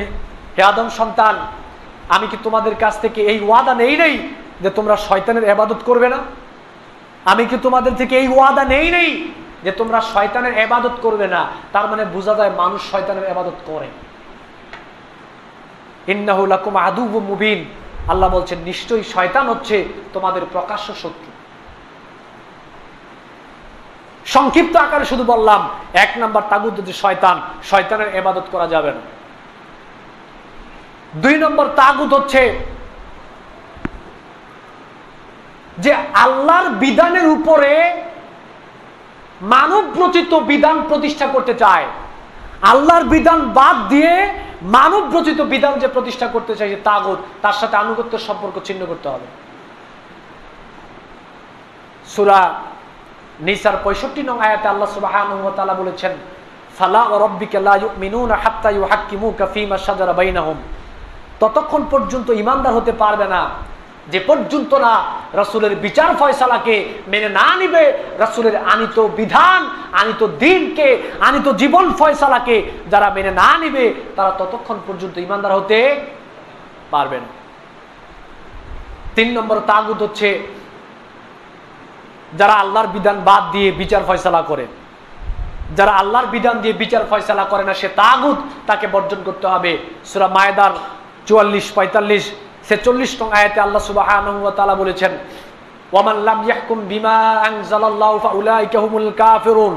হে আদম সন্তান, আমি কি তোমাদের কাছ থেকে এই ওয়াদা নেই নাই যে তোমরা শয়তানের ইবাদত করবে না? আমি কি তোমাদের থেকে এই ওয়াদা নেই নাই যে তোমরা শয়তানের ইবাদত করবে না? তার মানে বোঝা যায় মানুষ শয়তানের ইবাদত করে। ইন্নাহু লাকুম আদুউম মুবিন, আল্লাহ বলছেন নিশ্চয়ই শয়তান হচ্ছে তোমাদের প্রকাশ্য শত্রু। সংক্ষিপ্ত আকারে শুধু বললাম, 1 নাম্বার তাগুত হচ্ছে শয়তান, শয়তানের ইবাদত করা যাবে না। 2 নম্বর তাগুত হচ্ছে যে আল্লাহর বিধানের উপরে মানব রচিত বিধান প্রতিষ্ঠা করতে চায়। আল্লাহর বিধান বাদ দিয়ে মানব রচিত বিধান যে প্রতিষ্ঠা করতে চায়, যে তাগুত, তার সাথে আনুগত্যের সম্পর্ক ছিন্ন করতে হবে। সূরা নিসার 65 নং আয়াতে আল্লাহ সুবহানাহু ওয়া তাআলা বলেছেন, ফালা ওয়া রাব্বিকা লা ইউমিনুনা হাত্তা ইউহাক্কিমুকা ফীমা শাজারা বাইনাহুম, ততক্ষণ পর্যন্ত ঈমানদার হতে পারবে না যে পর্যন্ত না রাসূলের বিচার ফয়সালাকে মেনে না নিবে, রাসূলের আনিত বিধান, আনিত দ্বীনকে, আনিত জীবন ফয়সালাকে যারা মেনে না নিবে, তারা ততক্ষণ পর্যন্ত ঈমানদার হতে পারবে না। 3 নম্বর তাগুত হচ্ছে যারা আল্লাহর বিধান বাদ দিয়ে বিচার ফয়সালা করে। যারা আল্লাহর বিধান দিয়ে বিচার ফয়সালা করে না, সে তাগুত, তাকে বর্জন করতে হবে। সূরা মায়েদার 44, 45, 46 নং আয়াতে আল্লাহ সুবহানাহু ওয়া তাআলা বলেছেন, ওয়ামান লাম ইয়াহকুম বিমা আনজালাল্লাহু ফাউলাইকা হুমুল কাফিরুন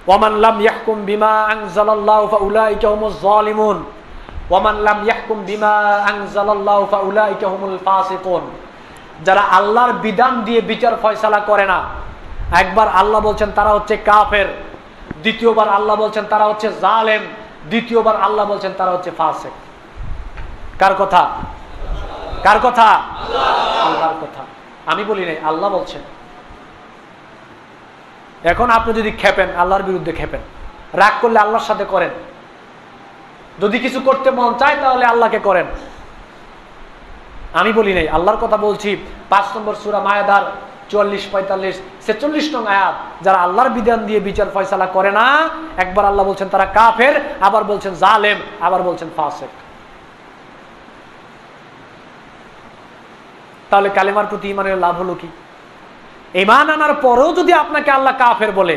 ওয়ামান লাম ইয়াহকুম বিমা আনজালাল্লাহু ফাউলাইকা হুমুজ জালিমুন ওয়ামান লাম ইয়াহকুম বিমা আনজালাল্লাহু ফাউলাইকা হুমুল ফাসিকুন। যারা আল্লাহর বিধান দিয়ে বিচার ফয়সালা করে না, একবার আল্লাহ বলছেন তারা হচ্ছে কাফের, দ্বিতীয়বার আল্লাহ বলছেন তারা হচ্ছে জালেম, দ্বিতীয়বার আল্লাহ বলছেন তারা হচ্ছে ফাসিক। কার কথা? কার কথা? আল্লাহর কথা। আমি বলি নাই, আল্লাহ বলছেন। এখন আপনি যদি খেপেন, আল্লাহর বিরুদ্ধে খেপেন, রাগ করলে আল্লাহর সাথে করেন, যদি কিছু করতে মন চায় তাহলে আল্লাহকে করেন। আমি বলি নাই, আল্লাহর কথা বলছি। 5 নম্বর সূরা মায়েদার 44, 45, 46 নং আয়াত, যারা আল্লাহর বিধান দিয়ে বিচার ফয়সালা করে না, একবার আল্লাহ বলছেন তারা কাফের, আবার বলছেন জালেম, আবার বলছেন ফাসিক। তাহলে কালেমার প্রতি ইমানের লাভ হলো কি? ঈমান আনার পরেও যদি আপনাকে আল্লাহ কাফের বলে,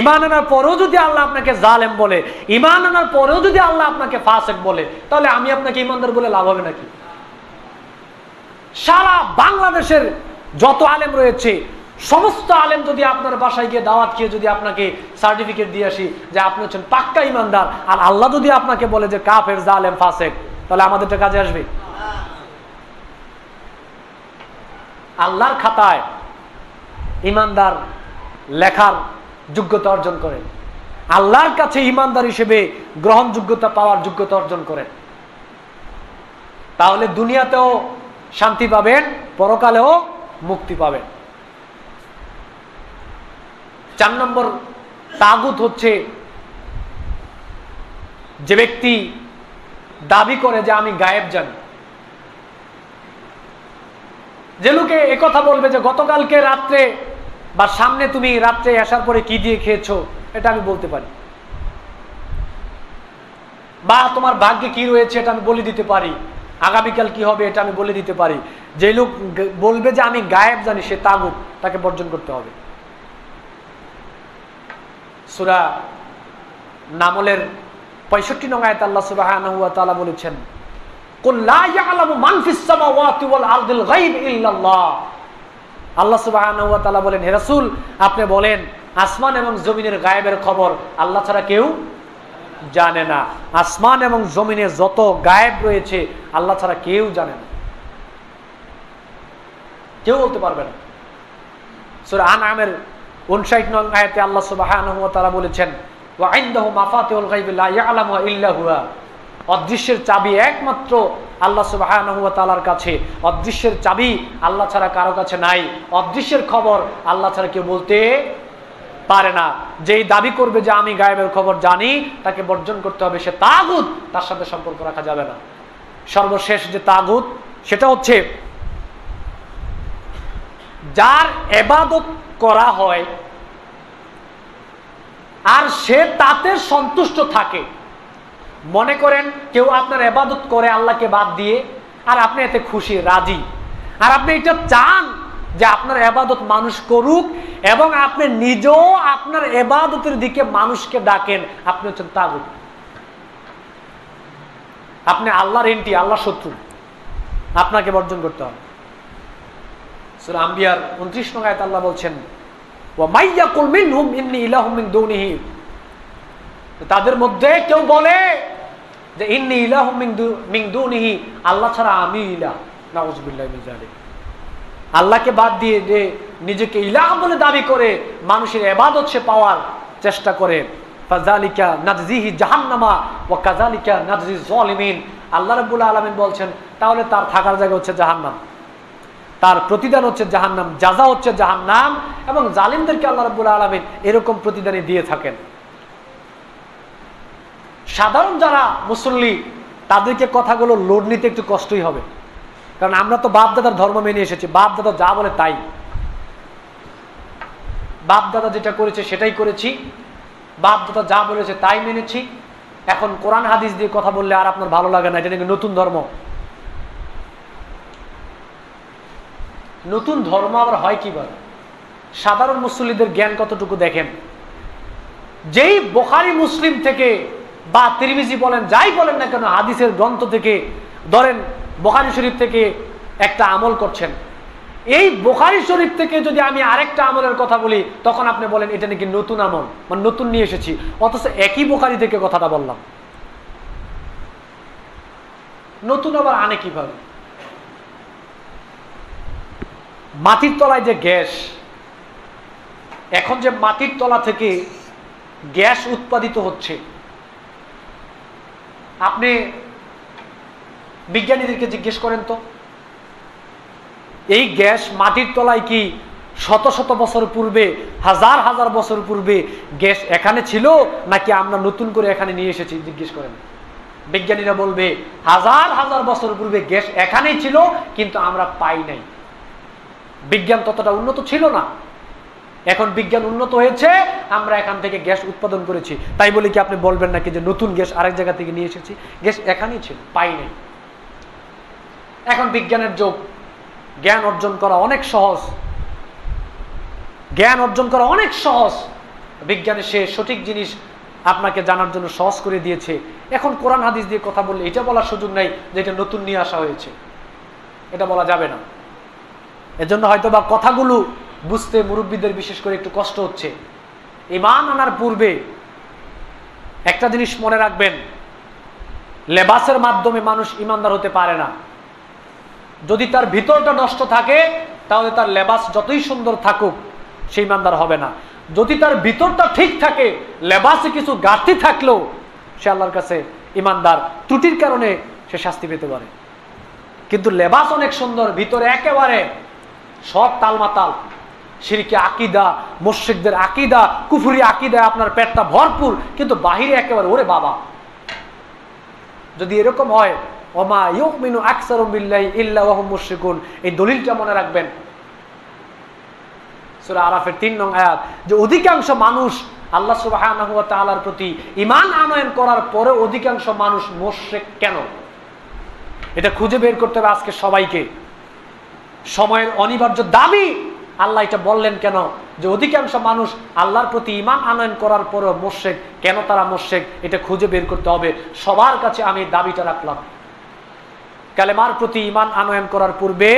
ঈমান আনার পরেও যদি আল্লাহ আপনাকে জালেম বলে, ঈমান আনার পরেও যদি আল্লাহ আপনাকে ফাসিক বলে, তাহলে আমি আপনাকে ঈমানদার বলে লাভ হবে নাকি? সারা বাংলাদেশের যত আলেম রয়েছে, সমস্ত আলেম যদি আপনার বাসায় গিয়ে দাওয়াত খেয়ে যদি আপনাকে সার্টিফিকেট দিয়ে আসি যে আপনি হচ্ছেন পাক্কা ঈমানদার, আর আল্লাহ যদি আপনাকে বলে যে কাফের, জালেম, ফাসিক, তাহলে আমাদেরটা কাজে আসবে? আল্লাহর খাতায় ঈমানদার লেখার যোগ্যতা অর্জন করেন, আল্লাহর কাছে ঈমানদার হিসেবে গ্রহণযোগ্যতা পাওয়ার যোগ্যতা অর্জন করেন, তাহলে দুনিয়াতেও শান্তি পাবেন, পরকালেও মুক্তি পাবেন। 4 নম্বর তাগুত হচ্ছে যে ব্যক্তি দাবি করে যে আমি গায়েব জানি। যে লোকে একথা বলবে যে গতকালকে রাত্রে বা সামনে তুমি রাত্রে আসার পরে কি দিয়ে খেয়েছো এটা আমি বলতে পারি, বা তোমার ভাগ্যে কি রয়েছে এটা আমি বলে দিতে পারি, আগামীকাল কি হবে এটা আমি বলে দিতে পারি। যে লোক বলবে যে আমি গায়েব জানি, সে তাগুত, তাকে বর্জন করতে হবে। সূরা নামলের 65 নং আয়াতে আল্লাহ সুবহানাহু ওয়া তাআলা বলেছেন, কুল লা ইয়ালামু মান ফিস সামাওয়াতি ওয়াল আরদিল গায়ব ইল্লাল্লাহ। আল্লাহ সুবহানাহু ওয়া তাআলা বলেন, হে রাসূল আপনি বলেন আসমান এবং জমিনের গায়েবের খবর আল্লাহ ছাড়া কেউ জানে না। আসমান এবং জমিনে যত গায়েব রয়েছে আল্লাহ ছাড়া কেউ জানে না, কেউ বলতে পারবে না। সূরা আনআমের 59 নং আয়াতে আল্লাহ সুবহানাহু ওয়া তাআলা বলেছেন, ওয়া ইনদাহু মাফাতিহুল গায়বি লা ইয়ালামুহা ইল্লা হুয়া। অদৃশ্যের চাবি একমাত্র আল্লাহ সুবহানাহু ওয়া তাআলার কাছে, অদৃশ্যের চাবি আল্লাহ ছাড়া কারো কাছে নাই, অদৃশ্যের খবর আল্লাহ ছাড়া কেউ বলতে পারে না। যেই দাবি করবে যে আমি গায়েবের খবর জানি, তাকে বর্জন করতে হবে, সে তাগুত, তার সাথে সম্পর্ক রাখা যাবে না। সর্বশেষ যে তাগুত সেটা হচ্ছে যার ইবাদত করা হয় আর সে তাতে সন্তুষ্ট থাকে। মনে করেন কেউ আপনার ইবাদত করে আল্লাহকে বাদ দিয়ে, আর আপনি এতে খুশি, রাজি, আর আপনি এটা চান যে আপনার ইবাদত মানুষ করুক এবং আপনি নিজেও আপনার ইবাদতের দিকে মানুষকে ডাকেন, আপনি হচ্ছেন তাগুত। আপনি আল্লাহর এন্টি, আল্লাহর শত্রু, আপনাকে বর্জন করতে হবে। সূরা আম্বিয়ার 29 নং আয়াতে আল্লাহ বলছেন, ওয়া মাইয়াকুল মিনহুম ইন্নী ইলাহুম মিন দুনিহি। তাদের মধ্যে কেউ বলে যে ইন্নী ইলাহুম মিন দুনিহি, আল্লাহ ছাড়া আমি ইলাহ, নাউযুবিল্লাহি মিন যালিক। আল্লাহকে বাদ দিয়ে যে নিজেকে ইলাহ বলে দাবি করে মানুষের ইবাদত সে পাওয়ার চেষ্টা করে, ফাযালিকা নাজজিহি জাহান্নামা ওয়া কাযালিকা নাজজি যালিমিন। আল্লাহ রাব্বুল আলামিন বলছেন তাহলে তার থাকার জায়গা হচ্ছে জাহান্নাম, তার প্রতিদান হচ্ছে জাহান্নাম, জাযা হচ্ছে জাহান্নাম, এবং জালিমদেরকে আল্লাহ রাব্বুল আলামিন এরকম প্রতিদানই দিয়ে থাকেন। সাধারণ যারা মুসল্লি তাদেরকে কথাগুলো লোড নিতে একটু কষ্টই হবে, কারণ আমরা তো বাপ দাদার ধর্ম মেনে এসেছি, বাপ দাদা যা বলে তাই, বাপ দাদা যেটা করেছে সেটাই করেছি, বাপ দাদা যা বলেছে তাই মেনেছি। এখন কোরআন হাদিস দিয়ে কথা বললে আর আপনার ভালো লাগে না, এটা নাকি নতুন ধর্ম। নতুন ধর্ম আবার হয় কিভাবে? সাধারণ মুসল্লিদের জ্ঞান কতটুকু দেখেন। যেই বুখারী মুসলিম থেকে বা তিরমিজি বলেন, যাই বলেন না কেন, হাদিসের গ্রন্থ থেকে ধরেন বুখারী শরীফ থেকে একটা আমল করছেন, এই বুখারী শরীফ থেকে যদি আমি আরেকটা আমলের কথা বলি তখন আপনি বলেন এটা নাকি নতুন আমল, মানে নতুন নিয়ে এসেছি, অথচ একই বুখারী থেকে কথাটা বললাম। নতুন আবার আনে কিভাবে? মাটির তলায় যে গ্যাস, এখন যে মাটির তলা থেকে গ্যাস উৎপাদিত হচ্ছে, আপনি বিজ্ঞানীদেরকে জিজ্ঞেস করেন তো, এই গ্যাস মাটির তলায় কি শত শত বছর পূর্বে, হাজার হাজার বছর পূর্বে গ্যাস এখানে ছিল নাকি আমরা নতুন করে এখানে নিয়ে এসেছি? জিজ্ঞেস করেন। বিজ্ঞানীরা বলবে হাজার হাজার বছর পূর্বে গ্যাস এখানেই ছিল, কিন্তু আমরা পাই নাই। বিজ্ঞান ততটা উন্নত ছিল না, এখন বিজ্ঞান উন্নত হয়েছে, আমরা এখান থেকে গ্যাস উৎপাদন করেছি। তাই বলে কি আপনি বলবেন নাকি যে নতুন গ্যাস আরেক জায়গা থেকে নিয়ে এসেছি? গ্যাস এখানেই ছিল, পাই নাই। এখন বিজ্ঞানের যুগ, জ্ঞান অর্জন করা অনেক সহজ, জ্ঞান অর্জন করা অনেক সহজ। বিজ্ঞানে সে সঠিক জিনিস আপনাকে জানার জন্য সহজ করে দিয়েছে। এখন কোরআন হাদিস দিয়ে কথা বললে এটা বলার সুযোগ নাই যে এটা নতুন নিয়ে আসা হয়েছে, এটা বলা যাবে না। এজন্য হয়তো বা কথাগুলো বুঝতে মুরব্বীদের বিশেষ করে একটু কষ্ট হচ্ছে। ঈমান আনার পূর্বে একটা জিনিস মনে রাখবেন, লেবাসের মাধ্যমে মানুষ ঈমানদার হতে পারে না। যদি তার ভিতরটা নষ্ট থাকে তাহলে তার লেবাস যতই সুন্দর থাকুক সে ঈমানদার হবে না। যদি তার ভিতরটা ঠিক থাকে, লেবাসে কিছু ঘাটতি থাকলেও সে আল্লাহর কাছে ঈমানদার, ত্রুটির কারণে সে শাস্তি পেতে পারে। কিন্তু লেবাস অনেক সুন্দর, ভিতরে একেবারে সব তালমাতাল, শিরকি আকীদা, মুশরিকদের আকীদা, কুফরি আকীদা, আপনার পেটটা ভরপুর, কিন্তু বাহিরে একেবারে ওরে বাবা। যদি এরকম হয়, ওমা ইউমিনু আকসারুম বিল্লাহি ইল্লা ওয়া হুম মুশরিকুন, এই দলিলটা মনে রাখবেন, সূরা আরাফের 3 নং আয়াত, যে অধিকাংশ মানুষ আল্লাহ সুবহানাহু ওয়া তাআলার প্রতি ঈমান আনয়ন করার পরে অধিকাংশ মানুষ মুশরিক কেন, এটা খুঁজে বের করতে হবে আজকে সবাইকে। সময়ের অনিবার্য দাবি, আল্লাহ এটা বললেন কেন, যে অধিকাংশ মানুষ আল্লাহর প্রতি ঈমান আনয়ন করার পরেও মুশরিক, কেন তারা মুশরিক, এটা খুঁজে বের করতে হবে। সবার কাছে আমি দাবিটা রাখলাম, কালেমার প্রতি ঈমান আনয়ন করার পূর্বে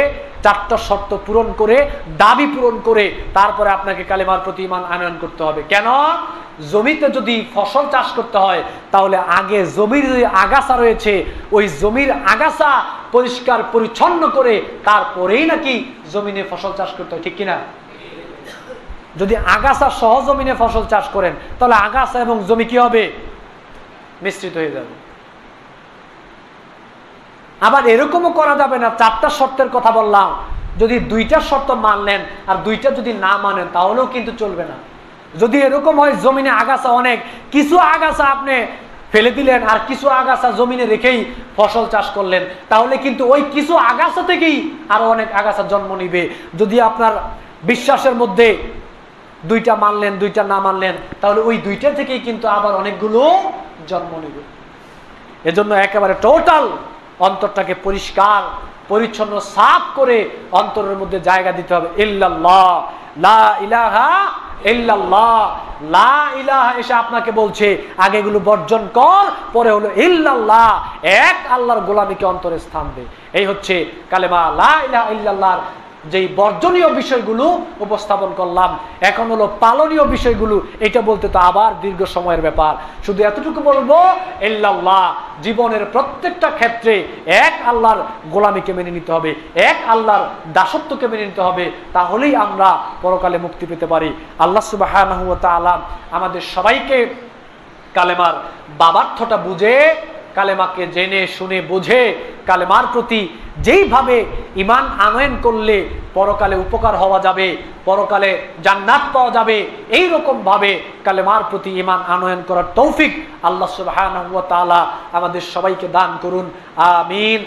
4টা শর্ত পূরণ করে, দাবি পূরণ করে তারপরে আপনাকে কালেমার প্রতি ঈমান আনয়ন করতে হবে। কেন? জমিতে যদি ফসল চাষ করতে হয় তাহলে আগে জমির যে আগাছা রয়েছে ওই জমির আগাছা পরিষ্কার পরিচ্ছন্ন করে তারপরেই নাকি জমিনে ফসল চাষ করতে হয়, ঠিক কিনা? যদি আগাছা সহ জমিনে ফসল চাষ করেন তাহলে আগাছা এবং জমি কি হবে? মিশ্রিত হয়ে যাবে। আবার এরকমও করা যাবে না, 4টা শর্তের কথা বললাম, যদি 2টা শর্ত মানলেন আর 2টা যদি না মানেন তাহলেও কিন্তু চলবে না। যদি এরকম হয় জমিনে আগাছা অনেক, কিছু আগাছা আপনি ফেলে দিলেন আর কিছু আগাছা জমিনে রেখেই ফসল চাষ করলেন, তাহলে কিন্তু ওই কিছু আগাছা থেকেই আরো অনেক আগাছা জন্ম নিবে। যদি আপনার বিশ্বাসের মধ্যে 2টা মানলেন 2টা না মানলেন তাহলে ওই 2টা থেকেই কিন্তু আবার অনেকগুলো জন্ম নিবে। এজন্য একেবারে টোটাল অন্তরটাকে পরিষ্কার পরিচ্ছন্ন সাফ করে অন্তরের মধ্যে জায়গা দিতে হবে। ইল্লাল্লাহ, লা ইলাহা ইল্লাল্লাহ, লা ইলাহা এসে আপনাকে বলছে আগে এগুলো বর্জন কর, পরে হলো ইল্লাল্লাহ, এক আল্লাহর গোলামীকে অন্তরে স্থান দে। এই হচ্ছে কালেমা লা ইলাহা ইল্লাল্লাহর যেই বর্জনীয় বিষয়গুলো উপস্থাপন করলাম। এখন হলো পালনীয় বিষয়গুলো, এটা বলতে তো আবার দীর্ঘ সময়ের ব্যাপার। শুধু এতটুকু বলবো, ইল্লাল্লাহ, জীবনের প্রত্যেকটা ক্ষেত্রে এক আল্লাহর গোলামীকে মেনে নিতে হবে, এক আল্লাহর দাসত্বকে মেনে নিতে হবে, তাহলেই আমরা পরকালে মুক্তি পেতে পারি। আল্লাহ সুবহানাহু ওয়া তাআলা আমাদের সবাইকে কালেমার বাবার্থটা বুঝে, কালেমাকে জেনে শুনে বুঝে কালেমার প্রতি যেইভাবে ঈমান আনয়ন করলে পরকালে উপকার হওয়া যাবে, পরকালে জান্নাত পাওয়া যাবে, এই রকম ভাবে কালেমার প্রতি ঈমান আনয়ন করার তৌফিক আল্লাহ সুবহানাহু ওয়া তাআলা আমাদের সবাইকে দান করুন। আমিন।